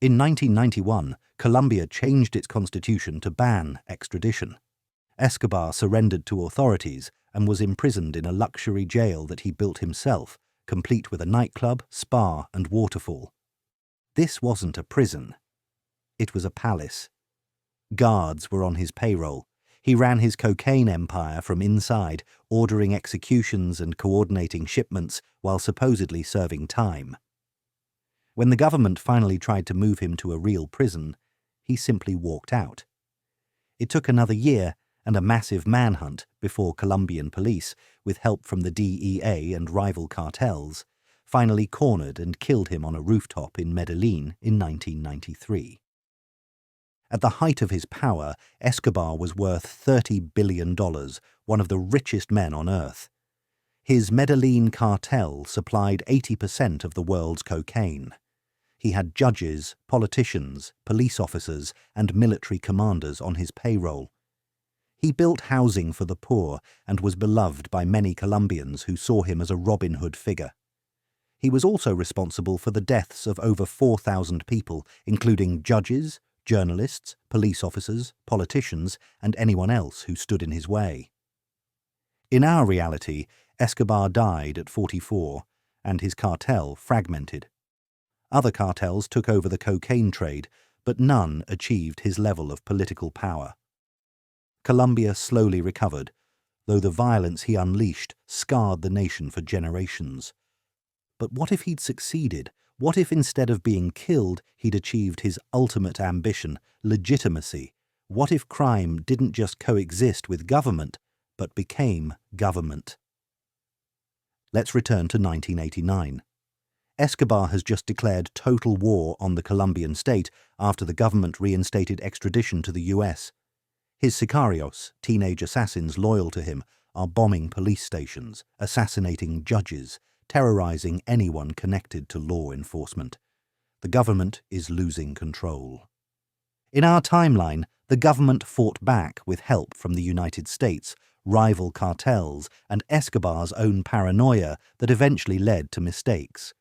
In 1991, Colombia changed its constitution to ban extradition. Escobar surrendered to authorities and was imprisoned in a luxury jail that he built himself, complete with a nightclub, spa, and waterfall. This wasn't a prison. It was a palace. Guards were on his payroll. He ran his cocaine empire from inside, ordering executions and coordinating shipments while supposedly serving time. When the government finally tried to move him to a real prison, he simply walked out. It took another year and a massive manhunt before Colombian police, with help from the DEA and rival cartels, finally cornered and killed him on a rooftop in Medellin in 1993. At the height of his power, Escobar was worth $30 billion, one of the richest men on earth. His Medellin cartel supplied 80% of the world's cocaine. He had judges, politicians, police officers, and military commanders on his payroll. He built housing for the poor and was beloved by many Colombians who saw him as a Robin Hood figure. He was also responsible for the deaths of over 4,000 people, including judges, journalists, police officers, politicians, and anyone else who stood in his way. In our reality, Escobar died at 44, and his cartel fragmented. Other cartels took over the cocaine trade, but none achieved his level of political power. Colombia slowly recovered, though the violence he unleashed scarred the nation for generations. But what if he'd succeeded? What if instead of being killed, he'd achieved his ultimate ambition, legitimacy? What if crime didn't just coexist with government, but became government? Let's return to 1989. Escobar has just declared total war on the Colombian state after the government reinstated extradition to the US. His sicarios, teenage assassins loyal to him, are bombing police stations, assassinating judges, terrorizing anyone connected to law enforcement. The government is losing control. In our timeline, the government fought back with help from the United States, rival cartels, and Escobar's own paranoia that eventually led to mistakes.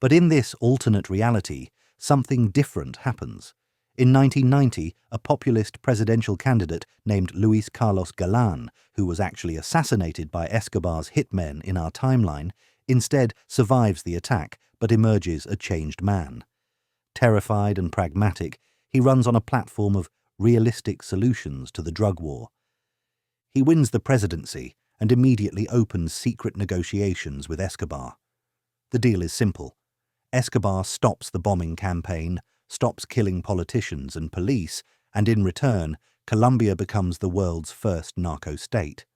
But in this alternate reality, something different happens. In 1990, a populist presidential candidate named Luis Carlos Galán, who was actually assassinated by Escobar's hitmen in our timeline, instead survives the attack but emerges a changed man. Terrified and pragmatic, he runs on a platform of realistic solutions to the drug war. He wins the presidency and immediately opens secret negotiations with Escobar. The deal is simple. Escobar stops the bombing campaign, stops killing politicians and police, and in return, Colombia becomes the world's first narco-state.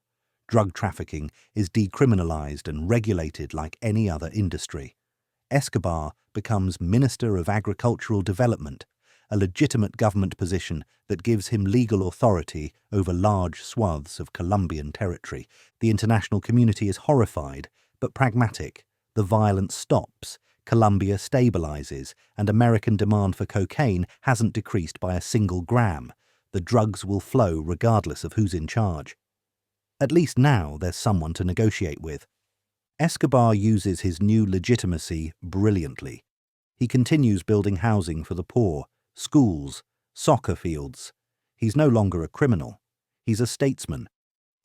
drug trafficking is decriminalized and regulated like any other industry. Escobar becomes Minister of Agricultural Development, a legitimate government position that gives him legal authority over large swaths of Colombian territory. The international community is horrified, but pragmatic. The violence stops, Colombia stabilizes, and American demand for cocaine hasn't decreased by a single gram. The drugs will flow regardless of who's in charge. At least now there's someone to negotiate with. Escobar uses his new legitimacy brilliantly. He continues building housing for the poor, schools, soccer fields. He's no longer a criminal. He's a statesman.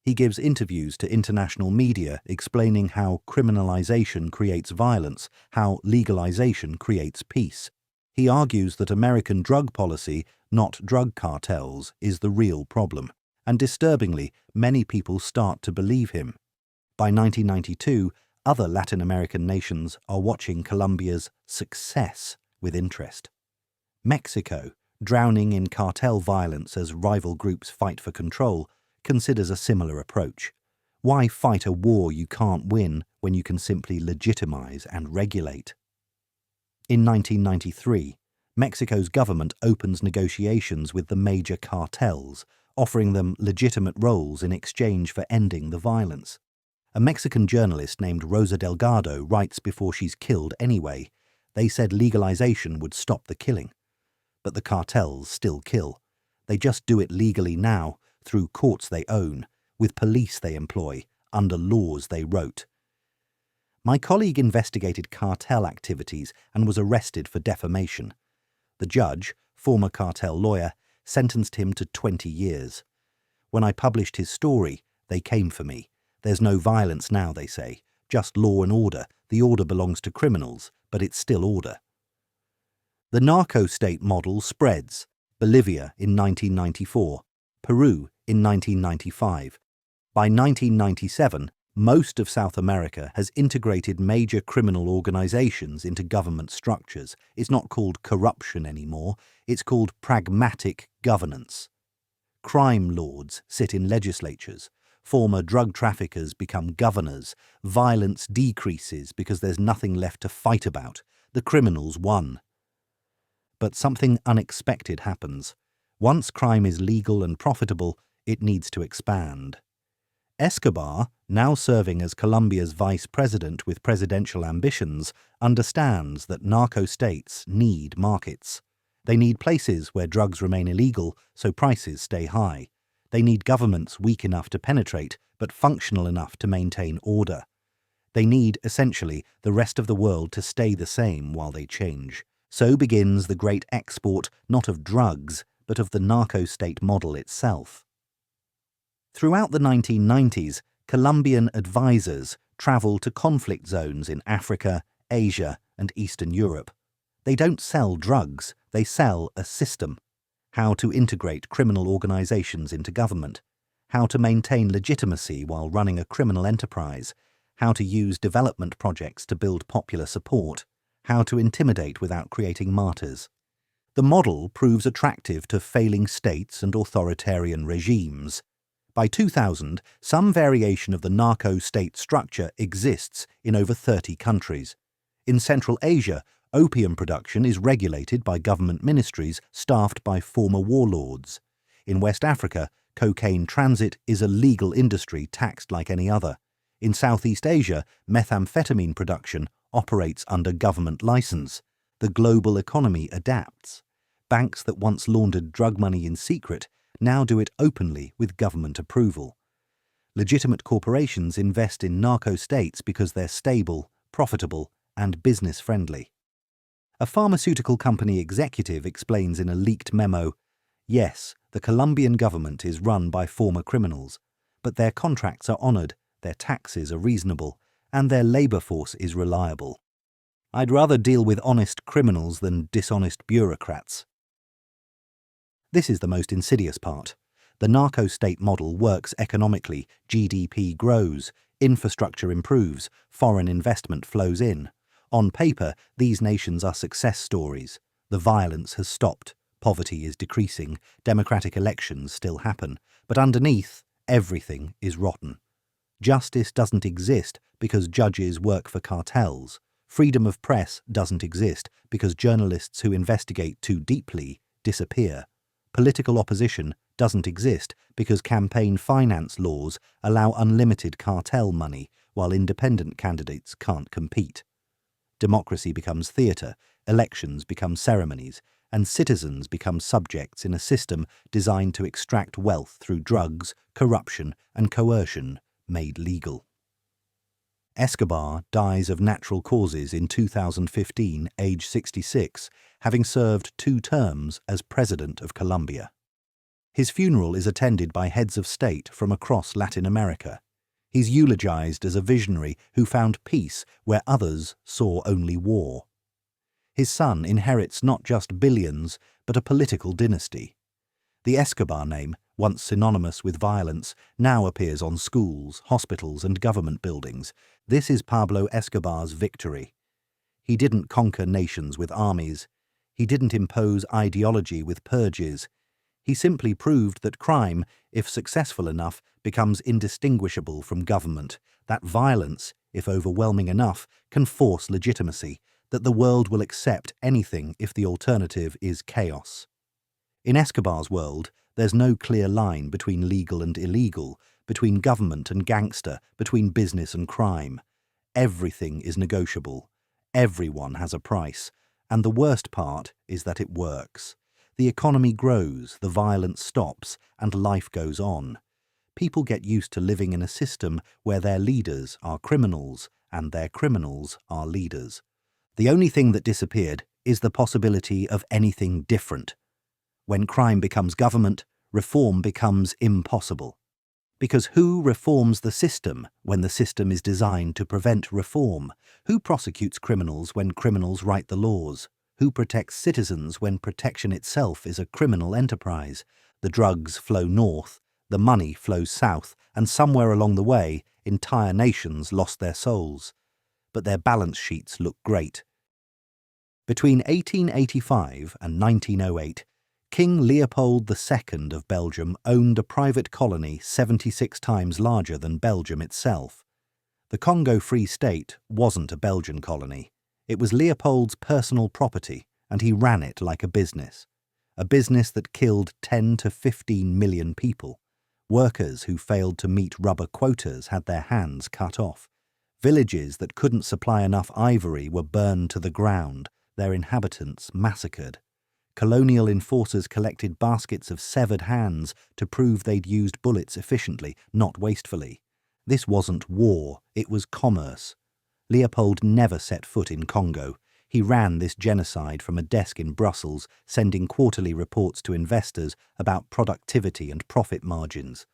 He gives interviews to international media explaining how criminalization creates violence, how legalization creates peace. He argues that American drug policy, not drug cartels, is the real problem. And disturbingly, many people start to believe him. By 1992, other Latin American nations are watching Colombia's success with interest. Mexico, drowning in cartel violence as rival groups fight for control, considers a similar approach. Why fight a war you can't win when you can simply legitimize and regulate? In 1993, Mexico's government opens negotiations with the major cartels, offering them legitimate roles in exchange for ending the violence. A Mexican journalist named Rosa Delgado writes before she's killed anyway. They said legalization would stop the killing. But the cartels still kill. They just do it legally now, through courts they own, with police they employ, under laws they wrote. My colleague investigated cartel activities and was arrested for defamation. The judge, former cartel lawyer, sentenced him to 20 years. When I published his story, they came for me. There's no violence now, they say, just law and order. The order belongs to criminals, but it's still order. The narco-state model spreads. Bolivia in 1994, Peru in 1995. By 1997, most of South America has integrated major criminal organizations into government structures. It's not called corruption anymore, it's called pragmatic governance. Crime lords sit in legislatures. Former drug traffickers become governors. Violence decreases because there's nothing left to fight about. The criminals won. But something unexpected happens. Once crime is legal and profitable, it needs to expand. Escobar, now serving as Colombia's vice president with presidential ambitions, understands that narco-states need markets. They need places where drugs remain illegal so prices stay high. They need governments weak enough to penetrate but functional enough to maintain order. They need, essentially, the rest of the world to stay the same while they change. So begins the great export not of drugs, but of the narco-state model itself. Throughout the 1990s, Colombian advisors travel to conflict zones in Africa, Asia, and Eastern Europe. They don't sell drugs, they sell a system. How to integrate criminal organizations into government, how to maintain legitimacy while running a criminal enterprise, how to use development projects to build popular support, how to intimidate without creating martyrs. The model proves attractive to failing states and authoritarian regimes. By 2000, some variation of the narco-state structure exists in over 30 countries. In Central Asia, opium production is regulated by government ministries staffed by former warlords. In West Africa, cocaine transit is a legal industry taxed like any other. In Southeast Asia, methamphetamine production operates under government license. The global economy adapts. Banks that once laundered drug money in secret now do it openly with government approval. Legitimate corporations invest in narco-states because they're stable, profitable, and business-friendly. A pharmaceutical company executive explains in a leaked memo, yes, the Colombian government is run by former criminals, but their contracts are honoured, their taxes are reasonable, and their labour force is reliable. I'd rather deal with honest criminals than dishonest bureaucrats. This is the most insidious part. The narco-state model works economically, GDP grows, infrastructure improves, foreign investment flows in. On paper, these nations are success stories. The violence has stopped, poverty is decreasing, democratic elections still happen, but underneath, everything is rotten. Justice doesn't exist because judges work for cartels. Freedom of press doesn't exist because journalists who investigate too deeply disappear. Political opposition doesn't exist because campaign finance laws allow unlimited cartel money while independent candidates can't compete. Democracy becomes theatre, elections become ceremonies, and citizens become subjects in a system designed to extract wealth through drugs, corruption, and coercion made legal. Escobar dies of natural causes in 2015, age 66, having served 2 terms as President of Colombia. His funeral is attended by heads of state from across Latin America. He's eulogized as a visionary who found peace where others saw only war. His son inherits not just billions, but a political dynasty. The Escobar name, once synonymous with violence, now appears on schools, hospitals, and government buildings. This is Pablo Escobar's victory. He didn't conquer nations with armies. He didn't impose ideology with purges. He simply proved that crime, if successful enough, becomes indistinguishable from government, that violence, if overwhelming enough, can force legitimacy, that the world will accept anything if the alternative is chaos. In Escobar's world, there's no clear line between legal and illegal, between government and gangster, between business and crime. Everything is negotiable. Everyone has a price. And the worst part is that it works. The economy grows, the violence stops, and life goes on. People get used to living in a system where their leaders are criminals and their criminals are leaders. The only thing that disappeared is the possibility of anything different. When crime becomes government, reform becomes impossible. Because who reforms the system when the system is designed to prevent reform? Who prosecutes criminals when criminals write the laws? Who protects citizens when protection itself is a criminal enterprise? The drugs flow north, the money flows south, and somewhere along the way, entire nations lost their souls. But their balance sheets look great. Between 1885 and 1908, King Leopold II of Belgium owned a private colony 76 times larger than Belgium itself. The Congo Free State wasn't a Belgian colony. It was Leopold's personal property, and he ran it like a business that killed 10 to 15 million people. Workers who failed to meet rubber quotas had their hands cut off. Villages that couldn't supply enough ivory were burned to the ground, their inhabitants massacred. Colonial enforcers collected baskets of severed hands to prove they'd used bullets efficiently, not wastefully. This wasn't war, it was commerce. Leopold never set foot in Congo. He ran this genocide from a desk in Brussels, sending quarterly reports to investors about productivity and profit margins.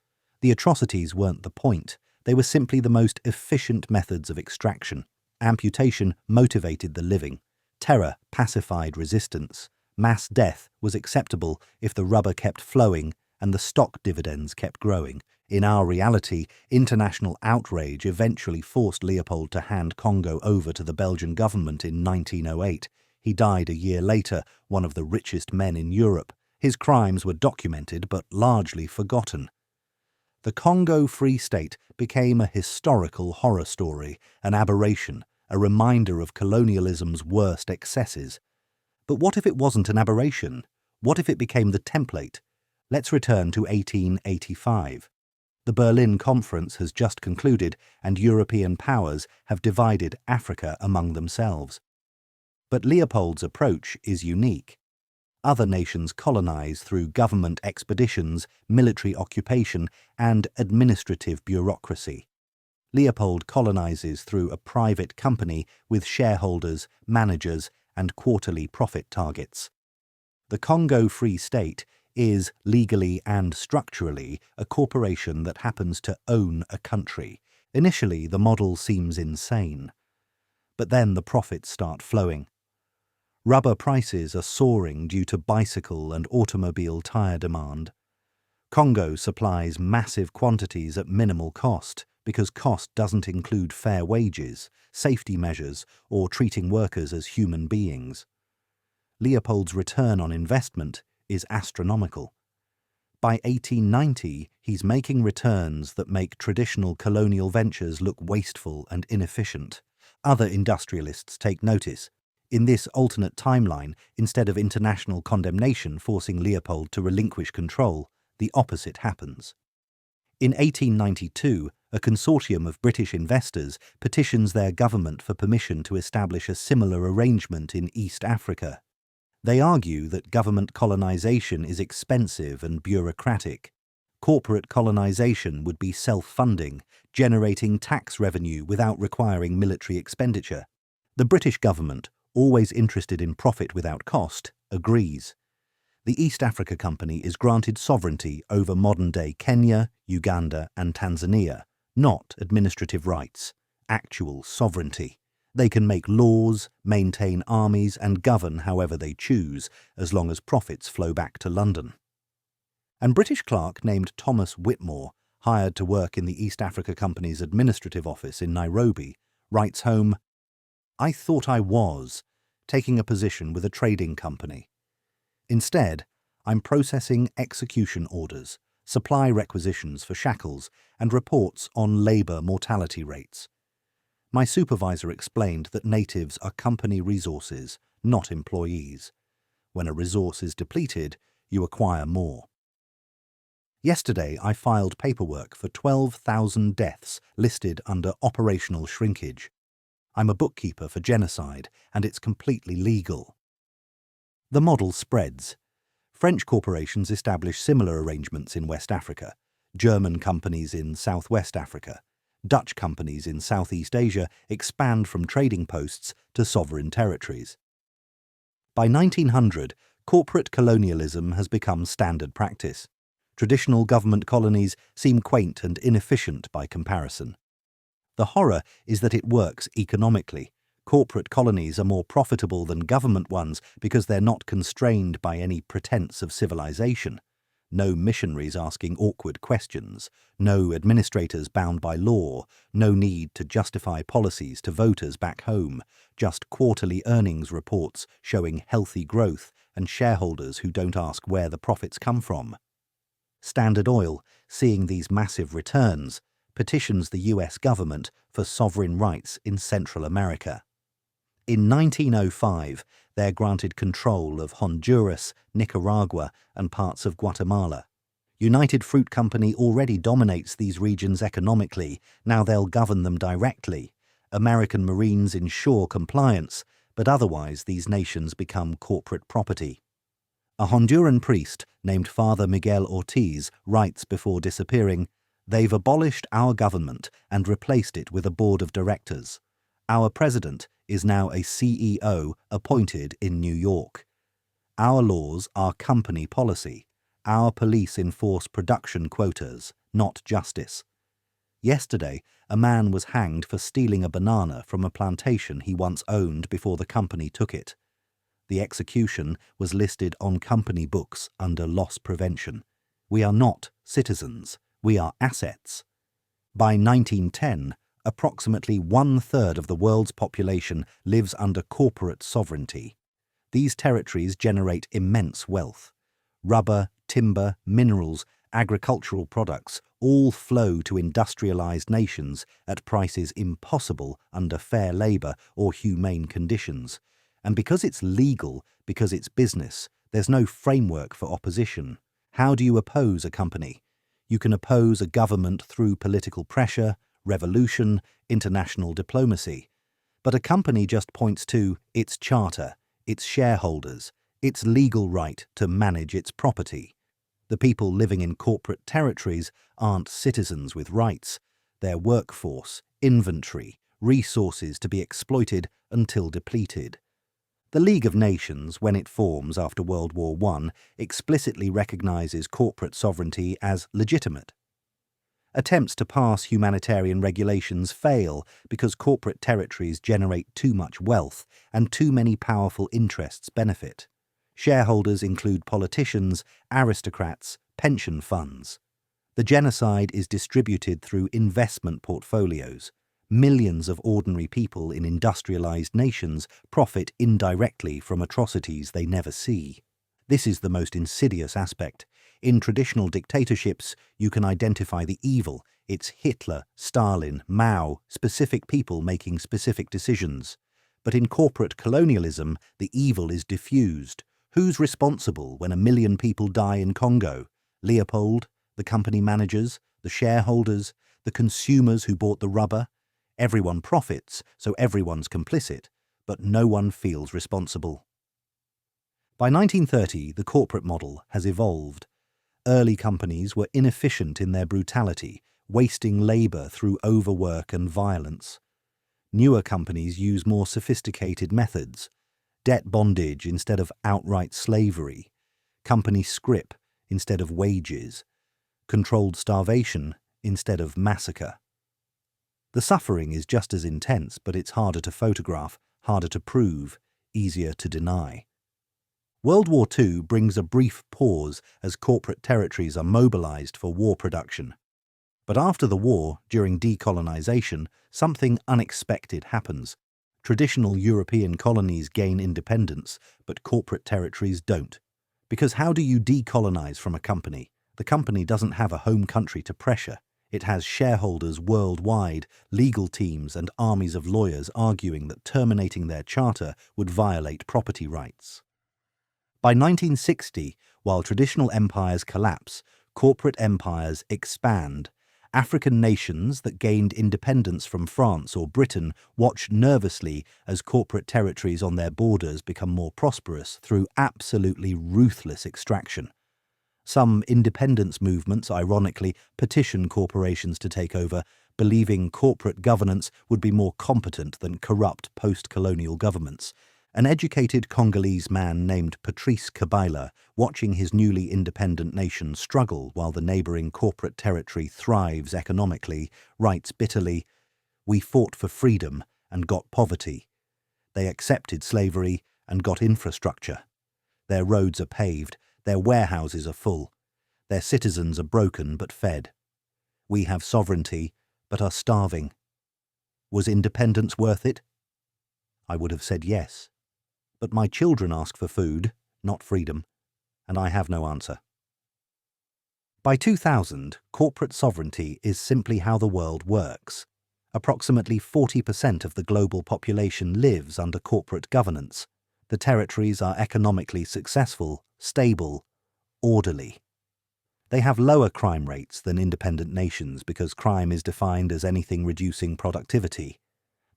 The atrocities weren't the point. They were simply the most efficient methods of extraction. Amputation motivated the living. Terror pacified resistance. Mass death was acceptable if the rubber kept flowing and the stock dividends kept growing. In our reality, international outrage eventually forced Leopold to hand Congo over to the Belgian government in 1908. He died a year later, one of the richest men in Europe. His crimes were documented but largely forgotten. The Congo Free State became a historical horror story, an aberration, a reminder of colonialism's worst excesses. But what if it wasn't an aberration? What if it became the template? Let's return to 1885. The Berlin Conference has just concluded, and European powers have divided Africa among themselves. But Leopold's approach is unique. Other nations colonize through government expeditions, military occupation, and administrative bureaucracy. Leopold colonizes through a private company with shareholders, managers, and quarterly profit targets. The Congo Free State is, legally and structurally, a corporation that happens to own a country. Initially, the model seems insane. But then the profits start flowing. Rubber prices are soaring due to bicycle and automobile tire demand. Congo supplies massive quantities at minimal cost because cost doesn't include fair wages, safety measures, or treating workers as human beings. Leopold's return on investment is astronomical. By 1890, he's making returns that make traditional colonial ventures look wasteful and inefficient. Other industrialists take notice. In this alternate timeline, instead of international condemnation forcing Leopold to relinquish control, the opposite happens. In 1892, a consortium of British investors petitions their government for permission to establish a similar arrangement in East Africa. They argue that government colonization is expensive and bureaucratic. Corporate colonization would be self-funding, generating tax revenue without requiring military expenditure. The British government, always interested in profit without cost, agrees. The East Africa Company is granted sovereignty over modern-day Kenya, Uganda, and Tanzania, not administrative rights, actual sovereignty. They can make laws, maintain armies, and govern however they choose, as long as profits flow back to London. An British clerk named Thomas Whitmore, hired to work in the East Africa Company's administrative office in Nairobi, writes home, "I thought I was taking a position with a trading company. Instead, I'm processing execution orders, supply requisitions for shackles, and reports on labour mortality rates. My supervisor explained that natives are company resources, not employees. When a resource is depleted, you acquire more. Yesterday, I filed paperwork for 12,000 deaths listed under operational shrinkage. I'm a bookkeeper for genocide, and it's completely legal." The model spreads. French corporations establish similar arrangements in West Africa, German companies in Southwest Africa. Dutch companies in Southeast Asia expand from trading posts to sovereign territories. By 1900, corporate colonialism has become standard practice. Traditional government colonies seem quaint and inefficient by comparison. The horror is that it works economically. Corporate colonies are more profitable than government ones because they're not constrained by any pretense of civilization. No missionaries asking awkward questions, no administrators bound by law, no need to justify policies to voters back home, just quarterly earnings reports showing healthy growth and shareholders who don't ask where the profits come from. Standard Oil, seeing these massive returns, petitions the US government for sovereign rights in Central America. In 1905, they're granted control of Honduras, Nicaragua, and parts of Guatemala. United Fruit Company already dominates these regions economically, now they'll govern them directly. American Marines ensure compliance, but otherwise these nations become corporate property. A Honduran priest named Father Miguel Ortiz writes before disappearing, "They've abolished our government and replaced it with a board of directors. Our president is now a CEO appointed in New York. Our laws are company policy. Our police enforce production quotas, not justice. Yesterday, a man was hanged for stealing a banana from a plantation he once owned before the company took it. The execution was listed on company books under loss prevention. We are not citizens, we are assets." By 1910, approximately 1/3 of the world's population lives under corporate sovereignty. These territories generate immense wealth. Rubber, timber, minerals, agricultural products all flow to industrialized nations at prices impossible under fair labor or humane conditions. And because it's legal, because it's business, there's no framework for opposition. How do you oppose a company? You can oppose a government through political pressure, revolution, international diplomacy. But a company just points to its charter, its shareholders, its legal right to manage its property. The people living in corporate territories aren't citizens with rights. They're workforce, inventory, resources to be exploited until depleted. The League of Nations, when it forms after World War I, explicitly recognizes corporate sovereignty as legitimate. Attempts to pass humanitarian regulations fail because corporate territories generate too much wealth and too many powerful interests benefit. Shareholders include politicians, aristocrats, pension funds. The genocide is distributed through investment portfolios. Millions of ordinary people in industrialized nations profit indirectly from atrocities they never see. This is the most insidious aspect. In traditional dictatorships, you can identify the evil. It's Hitler, Stalin, Mao, specific people making specific decisions. But in corporate colonialism, the evil is diffused. Who's responsible when 1 million people die in Congo? Leopold, the company managers, the shareholders, the consumers who bought the rubber? Everyone profits, so everyone's complicit, but no one feels responsible. By 1930, the corporate model has evolved. Early companies were inefficient in their brutality, wasting labour through overwork and violence. Newer companies use more sophisticated methods: debt bondage instead of outright slavery, company scrip instead of wages, controlled starvation instead of massacre. The suffering is just as intense, but it's harder to photograph, harder to prove, easier to deny. World War II brings a brief pause as corporate territories are mobilized for war production. But after the war, during decolonization, something unexpected happens. Traditional European colonies gain independence, but corporate territories don't. Because how do you decolonize from a company? The company doesn't have a home country to pressure. It has shareholders worldwide, legal teams and armies of lawyers arguing that terminating their charter would violate property rights. By 1960, while traditional empires collapse, corporate empires expand. African nations that gained independence from France or Britain watch nervously as corporate territories on their borders become more prosperous through absolutely ruthless extraction. Some independence movements, ironically, petition corporations to take over, believing corporate governance would be more competent than corrupt post-colonial governments. An educated Congolese man named Patrice Kabila, watching his newly independent nation struggle while the neighbouring corporate territory thrives economically, writes bitterly, "We fought for freedom and got poverty. They accepted slavery and got infrastructure. Their roads are paved, their warehouses are full. Their citizens are broken but fed. We have sovereignty but are starving. Was independence worth it?" I would have said yes. But my children ask for food, not freedom, and I have no answer. By 2000, corporate sovereignty is simply how the world works. Approximately 40% of the global population lives under corporate governance. The territories are economically successful, stable, orderly. They have lower crime rates than independent nations because crime is defined as anything reducing productivity.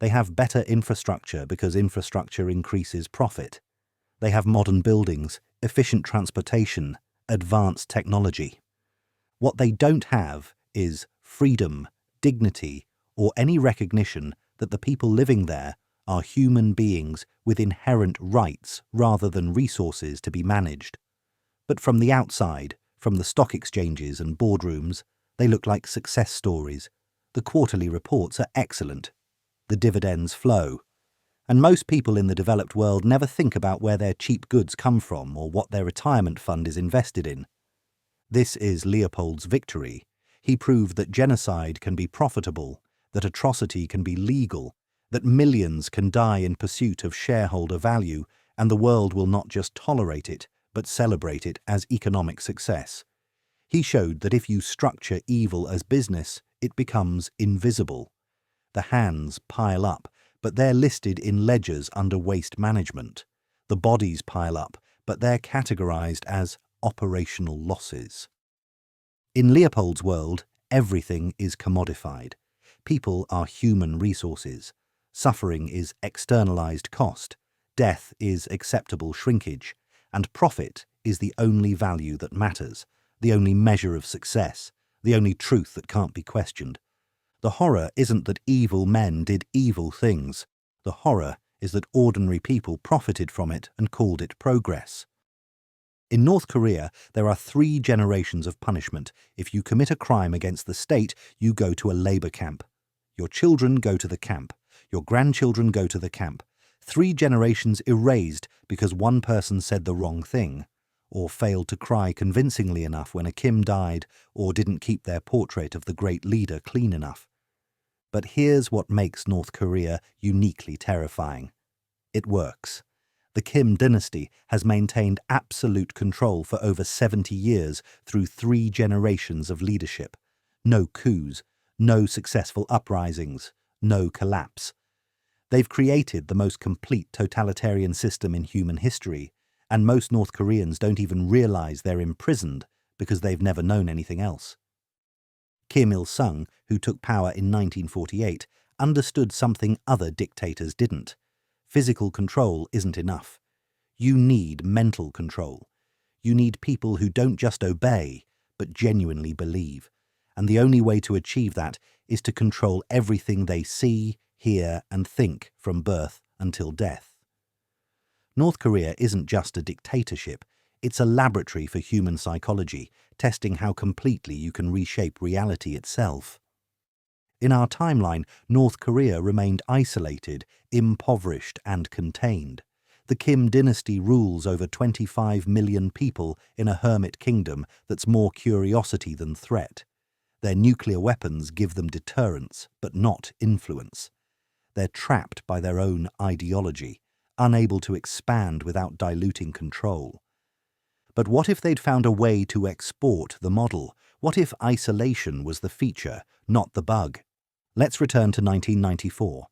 They have better infrastructure because infrastructure increases profit. They have modern buildings, efficient transportation, advanced technology. What they don't have is freedom, dignity, or any recognition that the people living there are human beings with inherent rights rather than resources to be managed. But from the outside, from the stock exchanges and boardrooms, they look like success stories. The quarterly reports are excellent. The dividends flow. And most people in the developed world never think about where their cheap goods come from or what their retirement fund is invested in. This is Leopold's victory. He proved that genocide can be profitable, that atrocity can be legal, that millions can die in pursuit of shareholder value, and the world will not just tolerate it, but celebrate it as economic success. He showed that if you structure evil as business, it becomes invisible. The hands pile up, but they're listed in ledgers under waste management. The bodies pile up, but they're categorized as operational losses. In Leopold's world, everything is commodified. People are human resources. Suffering is externalized cost. Death is acceptable shrinkage. And profit is the only value that matters, the only measure of success, the only truth that can't be questioned. The horror isn't that evil men did evil things. The horror is that ordinary people profited from it and called it progress. In North Korea, there are 3 generations of punishment. If you commit a crime against the state, you go to a labor camp. Your children go to the camp. Your grandchildren go to the camp. 3 generations erased because one person said the wrong thing, or failed to cry convincingly enough when a Kim died, or didn't keep their portrait of the great leader clean enough. But here's what makes North Korea uniquely terrifying. It works. The Kim dynasty has maintained absolute control for over 70 years through 3 generations of leadership. No coups, no successful uprisings, no collapse. They've created the most complete totalitarian system in human history, and most North Koreans don't even realize they're imprisoned because they've never known anything else. Kim Il-sung, who took power in 1948, understood something other dictators didn't. Physical control isn't enough. You need mental control. You need people who don't just obey, but genuinely believe. And the only way to achieve that is to control everything they see, hear, and think from birth until death. North Korea isn't just a dictatorship, it's a laboratory for human psychology, testing how completely you can reshape reality itself. In our timeline, North Korea remained isolated, impoverished, and contained. The Kim dynasty rules over 25 million people in a hermit kingdom that's more curiosity than threat. Their nuclear weapons give them deterrence, but not influence. They're trapped by their own ideology, unable to expand without diluting control. But what if they'd found a way to export the model? What if isolation was the feature, not the bug? Let's return to 1994.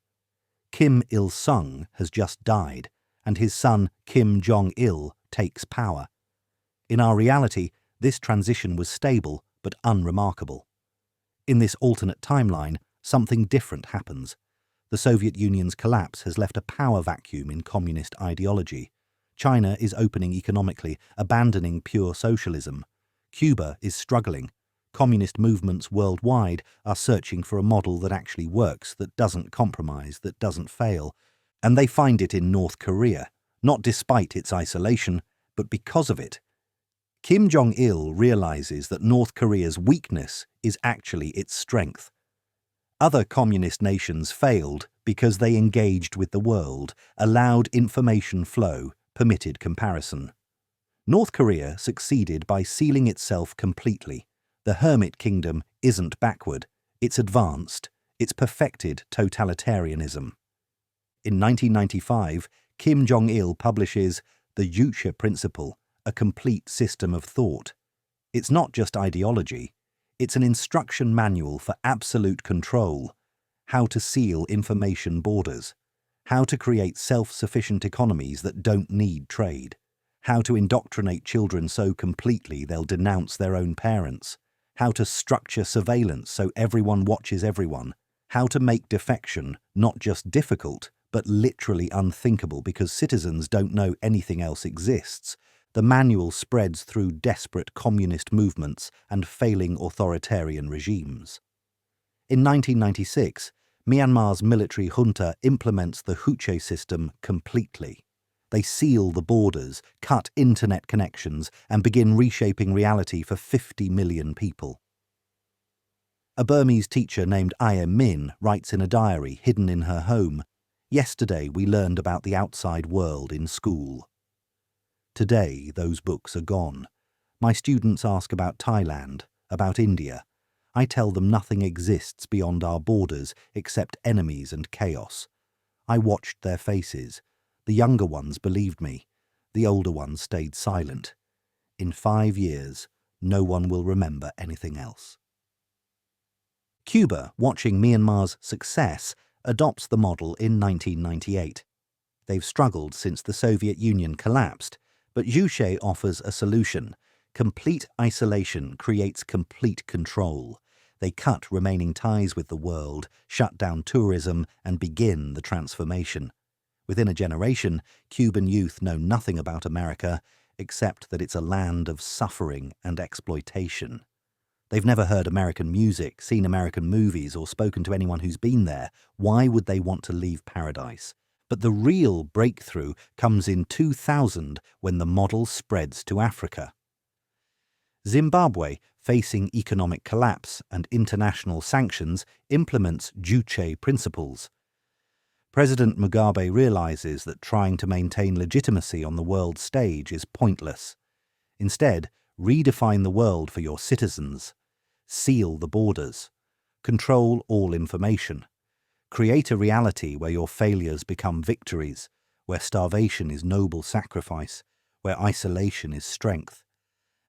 Kim Il-sung has just died, and his son Kim Jong-il takes power. In our reality, this transition was stable but unremarkable. In this alternate timeline, something different happens. The Soviet Union's collapse has left a power vacuum in communist ideology. China is opening economically, abandoning pure socialism. Cuba is struggling. Communist movements worldwide are searching for a model that actually works, that doesn't compromise, that doesn't fail. And they find it in North Korea, not despite its isolation, but because of it. Kim Jong-il realizes that North Korea's weakness is actually its strength. Other communist nations failed because they engaged with the world, allowed information flow, permitted comparison. North Korea succeeded by sealing itself completely. The hermit kingdom isn't backward, it's advanced, it's perfected totalitarianism. In 1995, Kim Jong-il publishes The Juche Principle, a complete system of thought. It's not just ideology, it's an instruction manual for absolute control, how to seal information borders, how to create self-sufficient economies that don't need trade, how to indoctrinate children so completely they'll denounce their own parents, how to structure surveillance so everyone watches everyone, how to make defection not just difficult, but literally unthinkable because citizens don't know anything else exists. The manual spreads through desperate communist movements and failing authoritarian regimes. In 1996, Myanmar's military junta implements the Juche system completely. They seal the borders, cut internet connections, and begin reshaping reality for 50 million people. A Burmese teacher named Aya Min writes in a diary hidden in her home, "Yesterday we learned about the outside world in school. Today those books are gone. My students ask about Thailand, about India. I tell them nothing exists beyond our borders except enemies and chaos. I watched their faces. The younger ones believed me. The older ones stayed silent. In 5 years, no one will remember anything else." Cuba, watching Myanmar's success, adopts the model in 1998. They've struggled since the Soviet Union collapsed, but Juche offers a solution. Complete isolation creates complete control. They cut remaining ties with the world, shut down tourism, and begin the transformation. Within a generation, Cuban youth know nothing about America except that it's a land of suffering and exploitation. They've never heard American music, seen American movies, or spoken to anyone who's been there. Why would they want to leave paradise? But the real breakthrough comes in 2000 when the model spreads to Africa. Zimbabwe, facing economic collapse and international sanctions, implements Juche principles. President Mugabe realizes that trying to maintain legitimacy on the world stage is pointless. Instead, redefine the world for your citizens. Seal the borders. Control all information. Create a reality where your failures become victories, where starvation is noble sacrifice, where isolation is strength.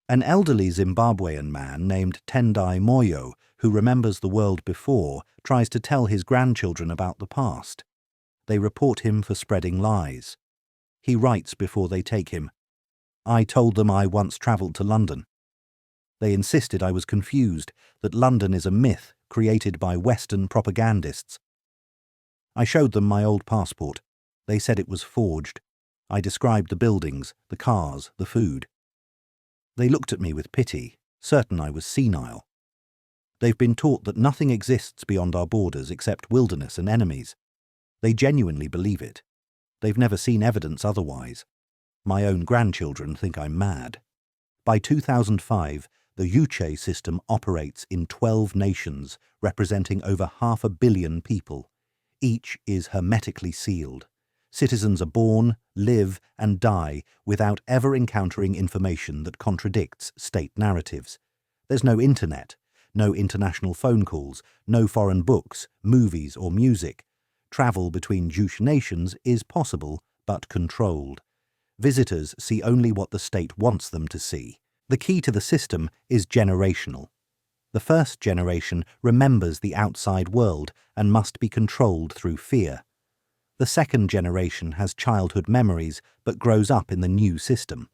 An elderly Zimbabwean man named Tendai Moyo, who remembers the world before, tries to tell his grandchildren about the past. They report him for spreading lies. He writes before they take him, "I told them I once travelled to London. They insisted I was confused, that London is a myth created by Western propagandists. I showed them my old passport. They said it was forged. I described the buildings, the cars, the food. They looked at me with pity, certain I was senile. They've been taught that nothing exists beyond our borders except wilderness and enemies. They genuinely believe it. They've never seen evidence otherwise. My own grandchildren think I'm mad." By 2005, the Uche system operates in 12 nations, representing over 500 million people. Each is hermetically sealed. Citizens are born, live, and die without ever encountering information that contradicts state narratives. There's no internet, no international phone calls, no foreign books, movies, or music. Travel between Juche nations is possible, but controlled. Visitors see only what the state wants them to see. The key to the system is generational. The first generation remembers the outside world and must be controlled through fear. The second generation has childhood memories but grows up in the new system.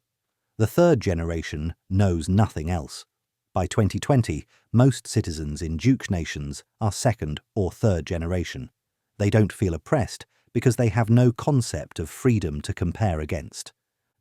The third generation knows nothing else. By 2020, most citizens in Juche nations are second or third generation. They don't feel oppressed because they have no concept of freedom to compare against.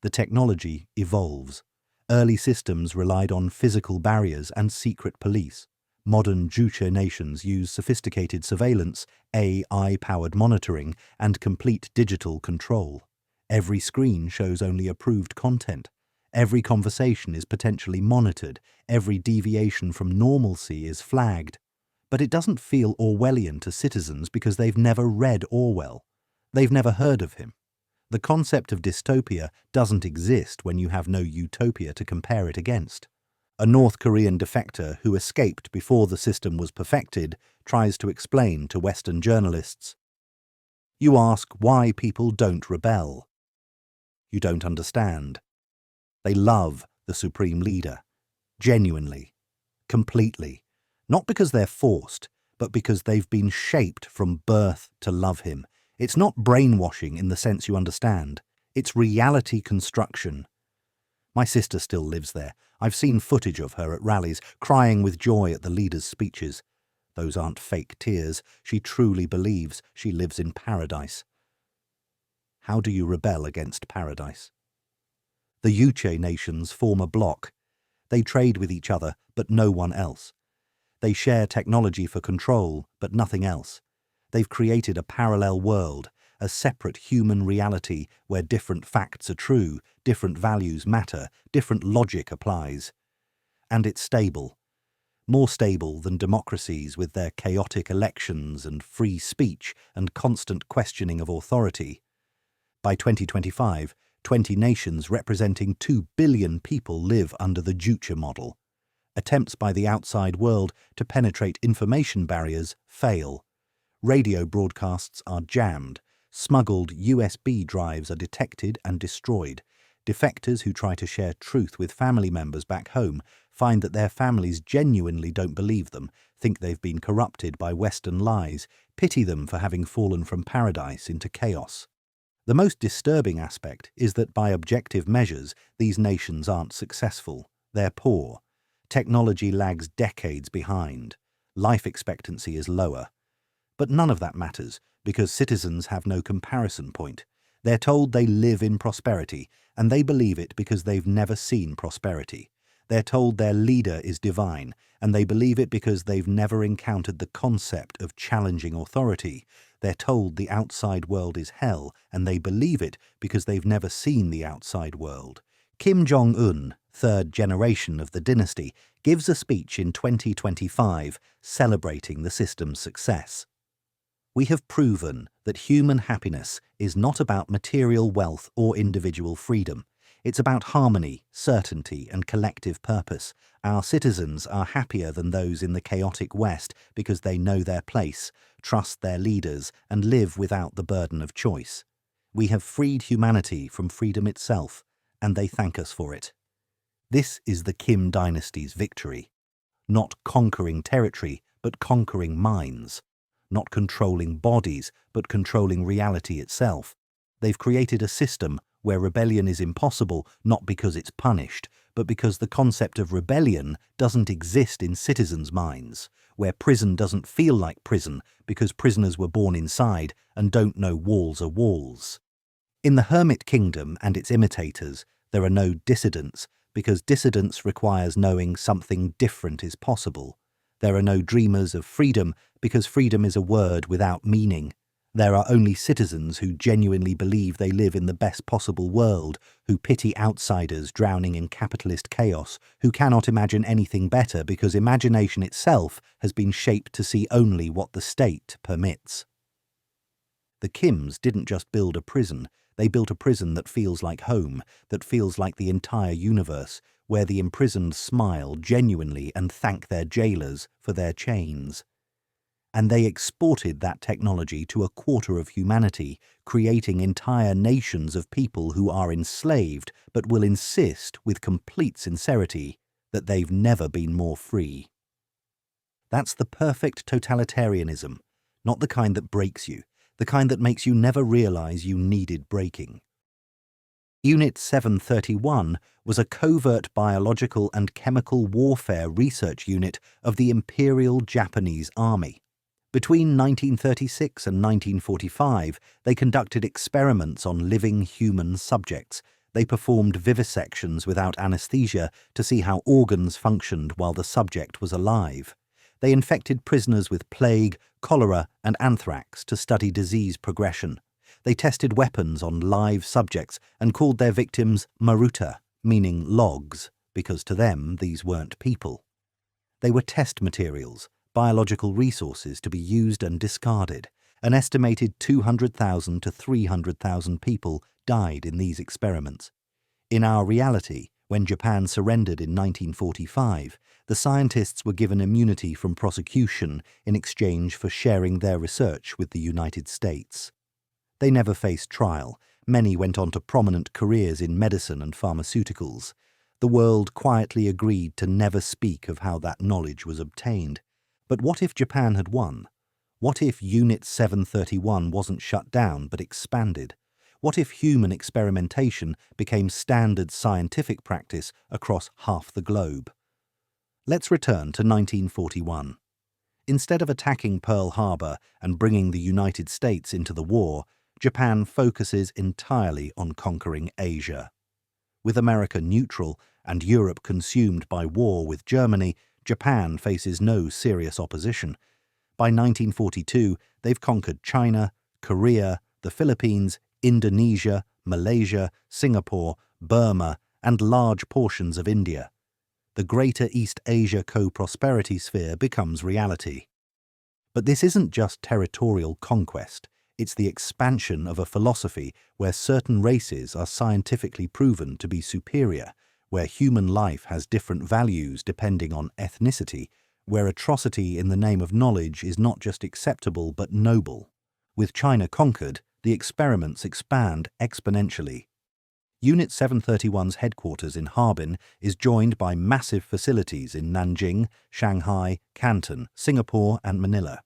The technology evolves. Early systems relied on physical barriers and secret police. Modern Juche nations use sophisticated surveillance, AI-powered monitoring, and complete digital control. Every screen shows only approved content. Every conversation is potentially monitored. Every deviation from normalcy is flagged. But it doesn't feel Orwellian to citizens because they've never read Orwell. They've never heard of him. The concept of dystopia doesn't exist when you have no utopia to compare it against. A North Korean defector who escaped before the system was perfected tries to explain to Western journalists. You ask why people don't rebel. You don't understand. They love the supreme leader. Genuinely. Completely. Not because they're forced, but because they've been shaped from birth to love him. It's not brainwashing in the sense you understand. It's reality construction. My sister still lives there. I've seen footage of her at rallies, crying with joy at the leader's speeches. Those aren't fake tears. She truly believes she lives in paradise. How do you rebel against paradise? The Uche nations form a bloc. They trade with each other, but no one else. They share technology for control, but nothing else. They've created a parallel world, a separate human reality where different facts are true, different values matter, different logic applies. And it's stable. More stable than democracies with their chaotic elections and free speech and constant questioning of authority. By 2025, 20 nations representing 2 billion people live under the Juche model. Attempts by the outside world to penetrate information barriers fail. Radio broadcasts are jammed. Smuggled USB drives are detected and destroyed. Defectors who try to share truth with family members back home find that their families genuinely don't believe them, think they've been corrupted by Western lies, pity them for having fallen from paradise into chaos. The most disturbing aspect is that by objective measures, these nations aren't successful. They're poor. Technology lags decades behind. Life expectancy is lower. But none of that matters, because citizens have no comparison point. They're told they live in prosperity, and they believe it because they've never seen prosperity. They're told their leader is divine, and they believe it because they've never encountered the concept of challenging authority. They're told the outside world is hell, and they believe it because they've never seen the outside world. Kim Jong-un, third generation of the dynasty, gives a speech in 2025 celebrating the system's success. We have proven that human happiness is not about material wealth or individual freedom. It's about harmony, certainty, and collective purpose. Our citizens are happier than those in the chaotic West because they know their place, trust their leaders, and live without the burden of choice. We have freed humanity from freedom itself, and they thank us for it. This is the Kim dynasty's victory. Not conquering territory, but conquering minds. Not controlling bodies, but controlling reality itself. They've created a system where rebellion is impossible not because it's punished, but because the concept of rebellion doesn't exist in citizens' minds, where prison doesn't feel like prison because prisoners were born inside and don't know walls are walls. In the Hermit Kingdom and its imitators, there are no dissidents, because dissidence requires knowing something different is possible. There are no dreamers of freedom, because freedom is a word without meaning. There are only citizens who genuinely believe they live in the best possible world, who pity outsiders drowning in capitalist chaos, who cannot imagine anything better because imagination itself has been shaped to see only what the state permits. The Kims didn't just build a prison, they built a prison that feels like home, that feels like the entire universe, where the imprisoned smile genuinely and thank their jailers for their chains. And they exported that technology to a quarter of humanity, creating entire nations of people who are enslaved but will insist with complete sincerity that they've never been more free. That's the perfect totalitarianism, not the kind that breaks you, the kind that makes you never realize you needed breaking. Unit 731 was a covert biological and chemical warfare research unit of the Imperial Japanese Army. Between 1936 and 1945, they conducted experiments on living human subjects. They performed vivisections without anesthesia to see how organs functioned while the subject was alive. They infected prisoners with plague, cholera, and anthrax to study disease progression. They tested weapons on live subjects and called their victims maruta, meaning logs, because to them these weren't people. They were test materials, biological resources to be used and discarded. An estimated 200,000 to 300,000 people died in these experiments. In our reality, when Japan surrendered in 1945, the scientists were given immunity from prosecution in exchange for sharing their research with the United States. They never faced trial. Many went on to prominent careers in medicine and pharmaceuticals. The world quietly agreed to never speak of how that knowledge was obtained. But what if Japan had won? What if Unit 731 wasn't shut down but expanded? What if human experimentation became standard scientific practice across half the globe? Let's return to 1941. Instead of attacking Pearl Harbor and bringing the United States into the war, Japan focuses entirely on conquering Asia. With America neutral and Europe consumed by war with Germany, Japan faces no serious opposition. By 1942, they've conquered China, Korea, the Philippines, Indonesia, Malaysia, Singapore, Burma, and large portions of India. The Greater East Asia co-prosperity sphere becomes reality. But this isn't just territorial conquest. It's the expansion of a philosophy where certain races are scientifically proven to be superior, where human life has different values depending on ethnicity, where atrocity in the name of knowledge is not just acceptable but noble. With China conquered, the experiments expand exponentially. Unit 731's headquarters in Harbin is joined by massive facilities in Nanjing, Shanghai, Canton, Singapore, and Manila.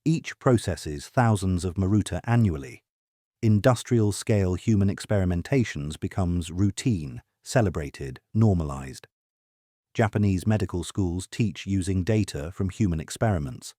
Each processes thousands of maruta annually. Industrial-scale human experimentations becomes routine, celebrated, normalized. Japanese medical schools teach using data from human experiments.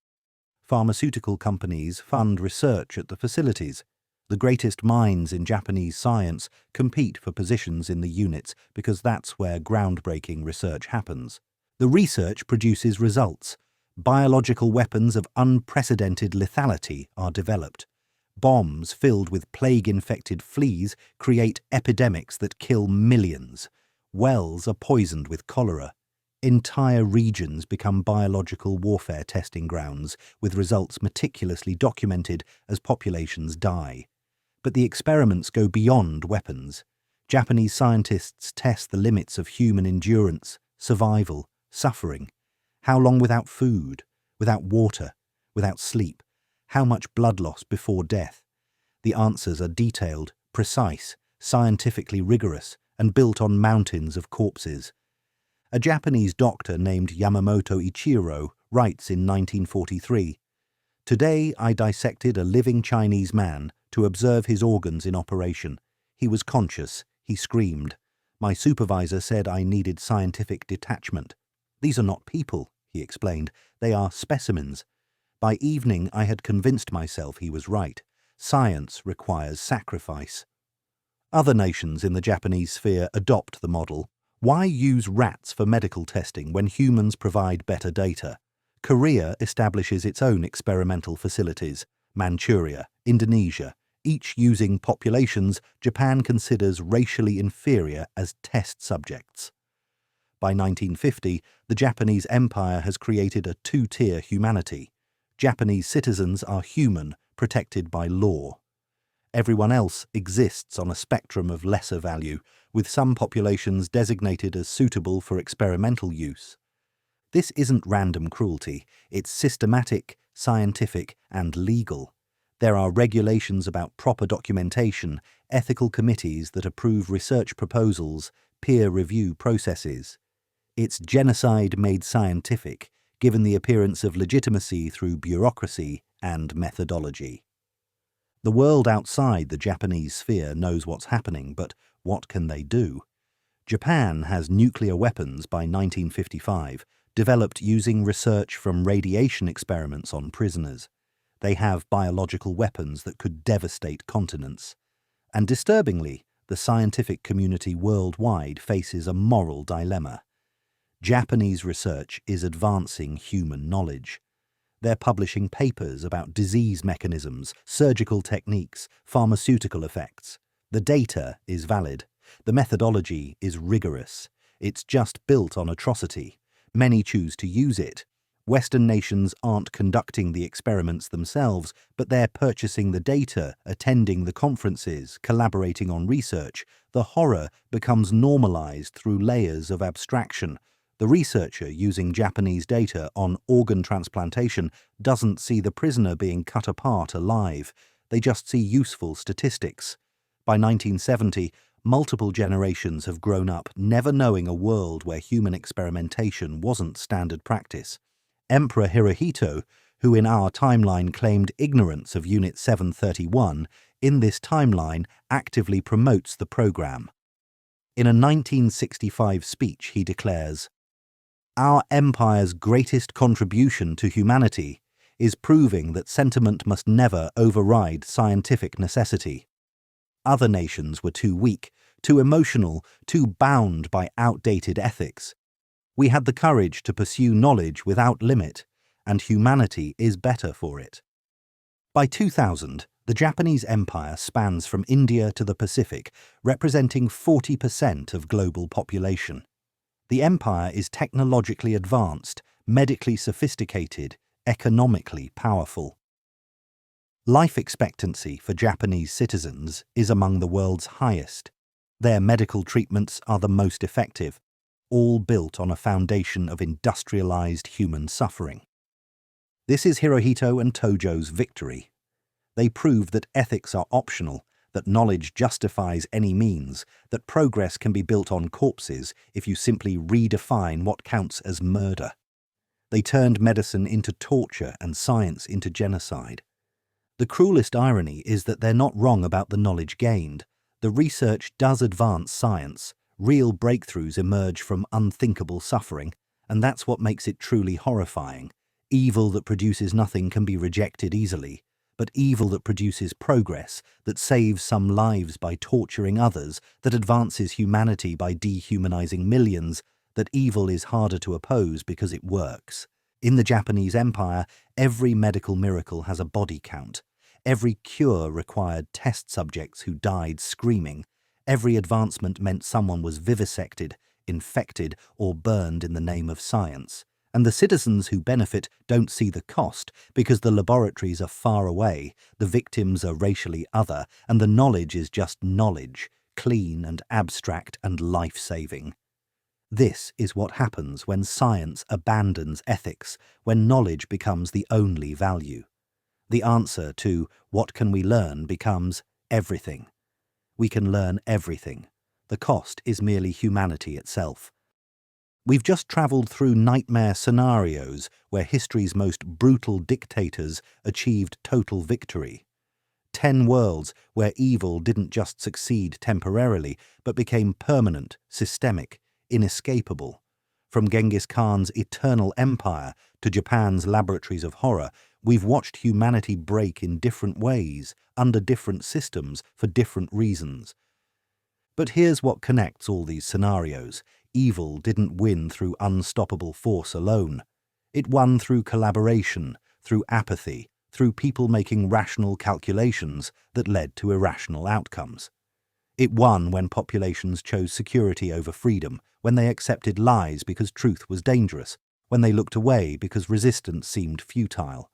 Pharmaceutical companies fund research at the facilities. The greatest minds in Japanese science compete for positions in the units because that's where groundbreaking research happens. The research produces results. Biological weapons of unprecedented lethality are developed. Bombs filled with plague-infected fleas create epidemics that kill millions. Wells are poisoned with cholera. Entire regions become biological warfare testing grounds, with results meticulously documented as populations die. But the experiments go beyond weapons. Japanese scientists test the limits of human endurance, survival, suffering. How long without food, without water, without sleep? How much blood loss before death? The answers are detailed, precise, scientifically rigorous, and built on mountains of corpses. A Japanese doctor named Yamamoto Ichiro writes in 1943, "Today I dissected a living Chinese man to observe his organs in operation. He was conscious. He screamed. My supervisor said I needed scientific detachment. These are not people," he explained. "They are specimens. By evening I had convinced myself he was right. Science requires sacrifice." Other nations in the Japanese sphere adopt the model. Why use rats for medical testing when humans provide better data? Korea establishes its own experimental facilities. Manchuria, Indonesia, each using populations Japan considers racially inferior as test subjects. By 1950, the Japanese Empire has created a two-tier humanity. Japanese citizens are human, protected by law. Everyone else exists on a spectrum of lesser value, with some populations designated as suitable for experimental use. This isn't random cruelty, it's systematic, scientific, and legal. There are regulations about proper documentation, ethical committees that approve research proposals, peer review processes. It's genocide made scientific, given the appearance of legitimacy through bureaucracy and methodology. The world outside the Japanese sphere knows what's happening, but what can they do? Japan has nuclear weapons by 1955, developed using research from radiation experiments on prisoners. They have biological weapons that could devastate continents. And disturbingly, the scientific community worldwide faces a moral dilemma. Japanese research is advancing human knowledge. They're publishing papers about disease mechanisms, surgical techniques, pharmaceutical effects. The data is valid. The methodology is rigorous. It's just built on atrocity. Many choose to use it. Western nations aren't conducting the experiments themselves, but they're purchasing the data, attending the conferences, collaborating on research. The horror becomes normalized through layers of abstraction. The researcher using Japanese data on organ transplantation doesn't see the prisoner being cut apart alive. They just see useful statistics. By 1970, multiple generations have grown up never knowing a world where human experimentation wasn't standard practice. Emperor Hirohito, who in our timeline claimed ignorance of Unit 731, in this timeline actively promotes the program. In a 1965 speech, he declares, "Our empire's greatest contribution to humanity is proving that sentiment must never override scientific necessity. Other nations were too weak, too emotional, too bound by outdated ethics. We had the courage to pursue knowledge without limit, and humanity is better for it." By 2000, the Japanese empire spans from India to the Pacific, representing 40% of global population. The empire is technologically advanced, medically sophisticated, economically powerful. Life expectancy for Japanese citizens is among the world's highest. Their medical treatments are the most effective, all built on a foundation of industrialized human suffering. This is Hirohito and Tojo's victory. They prove that ethics are optional, that knowledge justifies any means, that progress can be built on corpses if you simply redefine what counts as murder. They turned medicine into torture and science into genocide. The cruelest irony is that they're not wrong about the knowledge gained. The research does advance science. Real breakthroughs emerge from unthinkable suffering, and that's what makes it truly horrifying. Evil that produces nothing can be rejected easily, but evil that produces progress, that saves some lives by torturing others, that advances humanity by dehumanizing millions, that evil is harder to oppose because it works. In the Japanese Empire, every medical miracle has a body count. Every cure required test subjects who died screaming. Every advancement meant someone was vivisected, infected, or burned in the name of science. And the citizens who benefit don't see the cost because the laboratories are far away, the victims are racially other, and the knowledge is just knowledge, clean and abstract and life-saving. This is what happens when science abandons ethics, when knowledge becomes the only value. The answer to what can we learn becomes everything. We can learn everything. The cost is merely humanity itself. We've just travelled through nightmare scenarios where history's most brutal dictators achieved total victory. 10 worlds where evil didn't just succeed temporarily, but became permanent, systemic, inescapable. From Genghis Khan's eternal empire to Japan's laboratories of horror, we've watched humanity break in different ways, under different systems, for different reasons. But here's what connects all these scenarios. Evil didn't win through unstoppable force alone. It won through collaboration, through apathy, through people making rational calculations that led to irrational outcomes. It won when populations chose security over freedom, when they accepted lies because truth was dangerous, when they looked away because resistance seemed futile.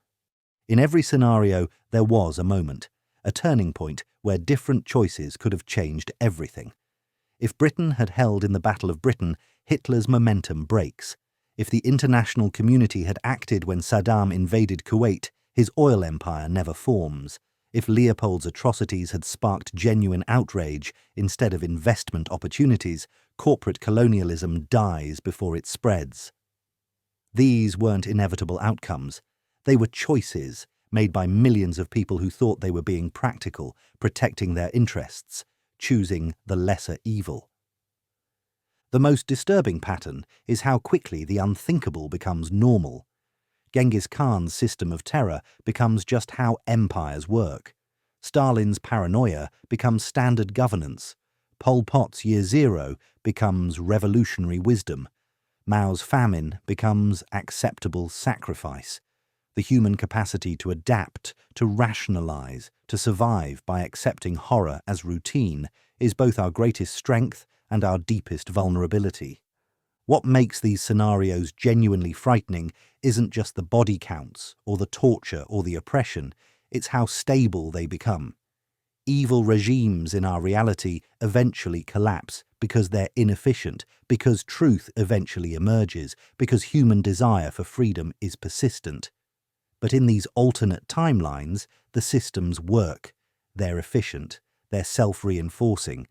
In every scenario, there was a moment, a turning point where different choices could have changed everything. If Britain had held in the Battle of Britain, Hitler's momentum breaks. If the international community had acted when Saddam invaded Kuwait, his oil empire never forms. If Leopold's atrocities had sparked genuine outrage instead of investment opportunities, corporate colonialism dies before it spreads. These weren't inevitable outcomes. They were choices made by millions of people who thought they were being practical, protecting their interests, choosing the lesser evil. The most disturbing pattern is how quickly the unthinkable becomes normal. Genghis Khan's system of terror becomes just how empires work. Stalin's paranoia becomes standard governance. Pol Pot's Year Zero becomes revolutionary wisdom. Mao's famine becomes acceptable sacrifice. The human capacity to adapt, to rationalize, to survive by accepting horror as routine is both our greatest strength and our deepest vulnerability. What makes these scenarios genuinely frightening isn't just the body counts, or the torture, or the oppression, it's how stable they become. Evil regimes in our reality eventually collapse because they're inefficient, because truth eventually emerges, because human desire for freedom is persistent. But in these alternate timelines, the systems work. They're efficient. They're self-reinforcing.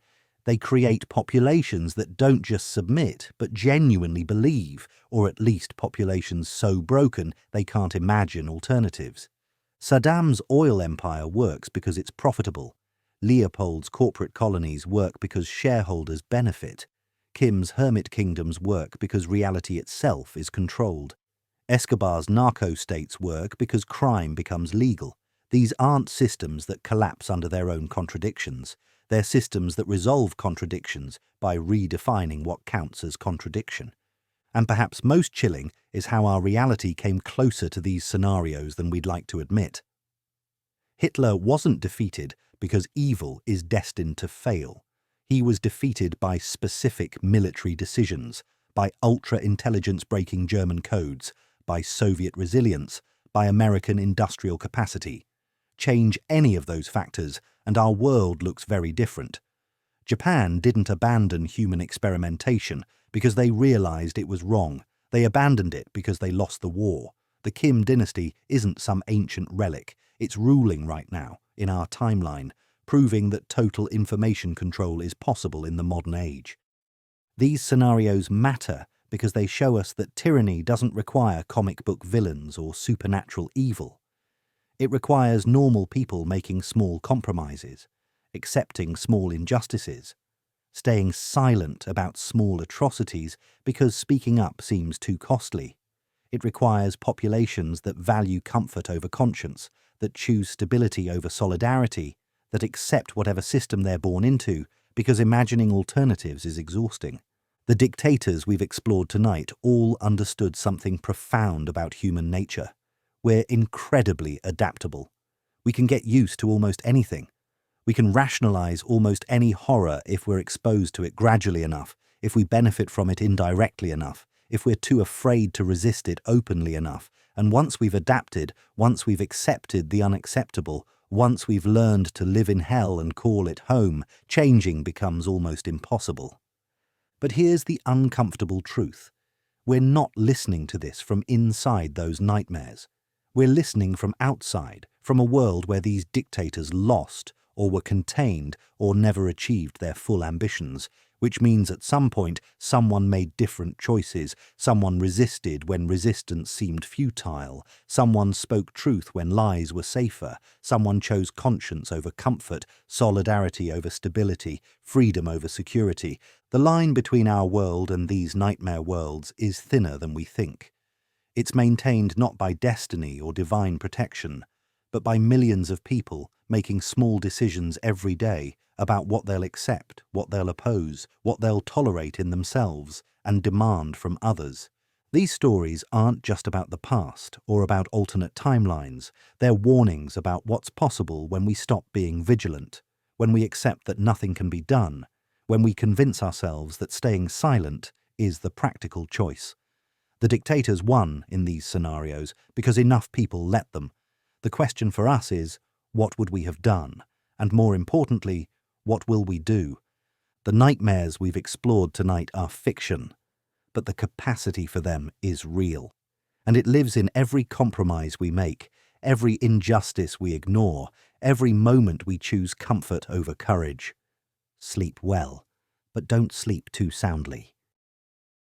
They create populations that don't just submit, but genuinely believe, or at least populations so broken they can't imagine alternatives. Saddam's oil empire works because it's profitable. Leopold's corporate colonies work because shareholders benefit. Kim's hermit kingdoms work because reality itself is controlled. Escobar's narco-states work because crime becomes legal. These aren't systems that collapse under their own contradictions. They're systems that resolve contradictions by redefining what counts as contradiction. And perhaps most chilling is how our reality came closer to these scenarios than we'd like to admit. Hitler wasn't defeated because evil is destined to fail. He was defeated by specific military decisions, by ultra-intelligence-breaking German codes, by Soviet resilience, by American industrial capacity. Change any of those factors and our world looks very different. Japan didn't abandon human experimentation because they realized it was wrong. They abandoned it because they lost the war. The Kim dynasty isn't some ancient relic. It's ruling right now, in our timeline, proving that total information control is possible in the modern age. These scenarios matter because they show us that tyranny doesn't require comic book villains or supernatural evil. It requires normal people making small compromises, accepting small injustices, staying silent about small atrocities because speaking up seems too costly. It requires populations that value comfort over conscience, that choose stability over solidarity, that accept whatever system they're born into because imagining alternatives is exhausting. The dictators we've explored tonight all understood something profound about human nature. We're incredibly adaptable. We can get used to almost anything. We can rationalize almost any horror if we're exposed to it gradually enough, if we benefit from it indirectly enough, if we're too afraid to resist it openly enough. And once we've adapted, once we've accepted the unacceptable, once we've learned to live in hell and call it home, changing becomes almost impossible. But here's the uncomfortable truth. We're not listening to this from inside those nightmares. We're listening from outside, from a world where these dictators lost, or were contained, or never achieved their full ambitions, which means at some point someone made different choices, someone resisted when resistance seemed futile, someone spoke truth when lies were safer, someone chose conscience over comfort, solidarity over stability, freedom over security. The line between our world and these nightmare worlds is thinner than we think. It's maintained not by destiny or divine protection, but by millions of people making small decisions every day about what they'll accept, what they'll oppose, what they'll tolerate in themselves and demand from others. These stories aren't just about the past or about alternate timelines. They're warnings about what's possible when we stop being vigilant, when we accept that nothing can be done, when we convince ourselves that staying silent is the practical choice. The dictators won in these scenarios because enough people let them. The question for us is, what would we have done? And more importantly, what will we do? The nightmares we've explored tonight are fiction, but the capacity for them is real. And it lives in every compromise we make, every injustice we ignore, every moment we choose comfort over courage. Sleep well, but don't sleep too soundly.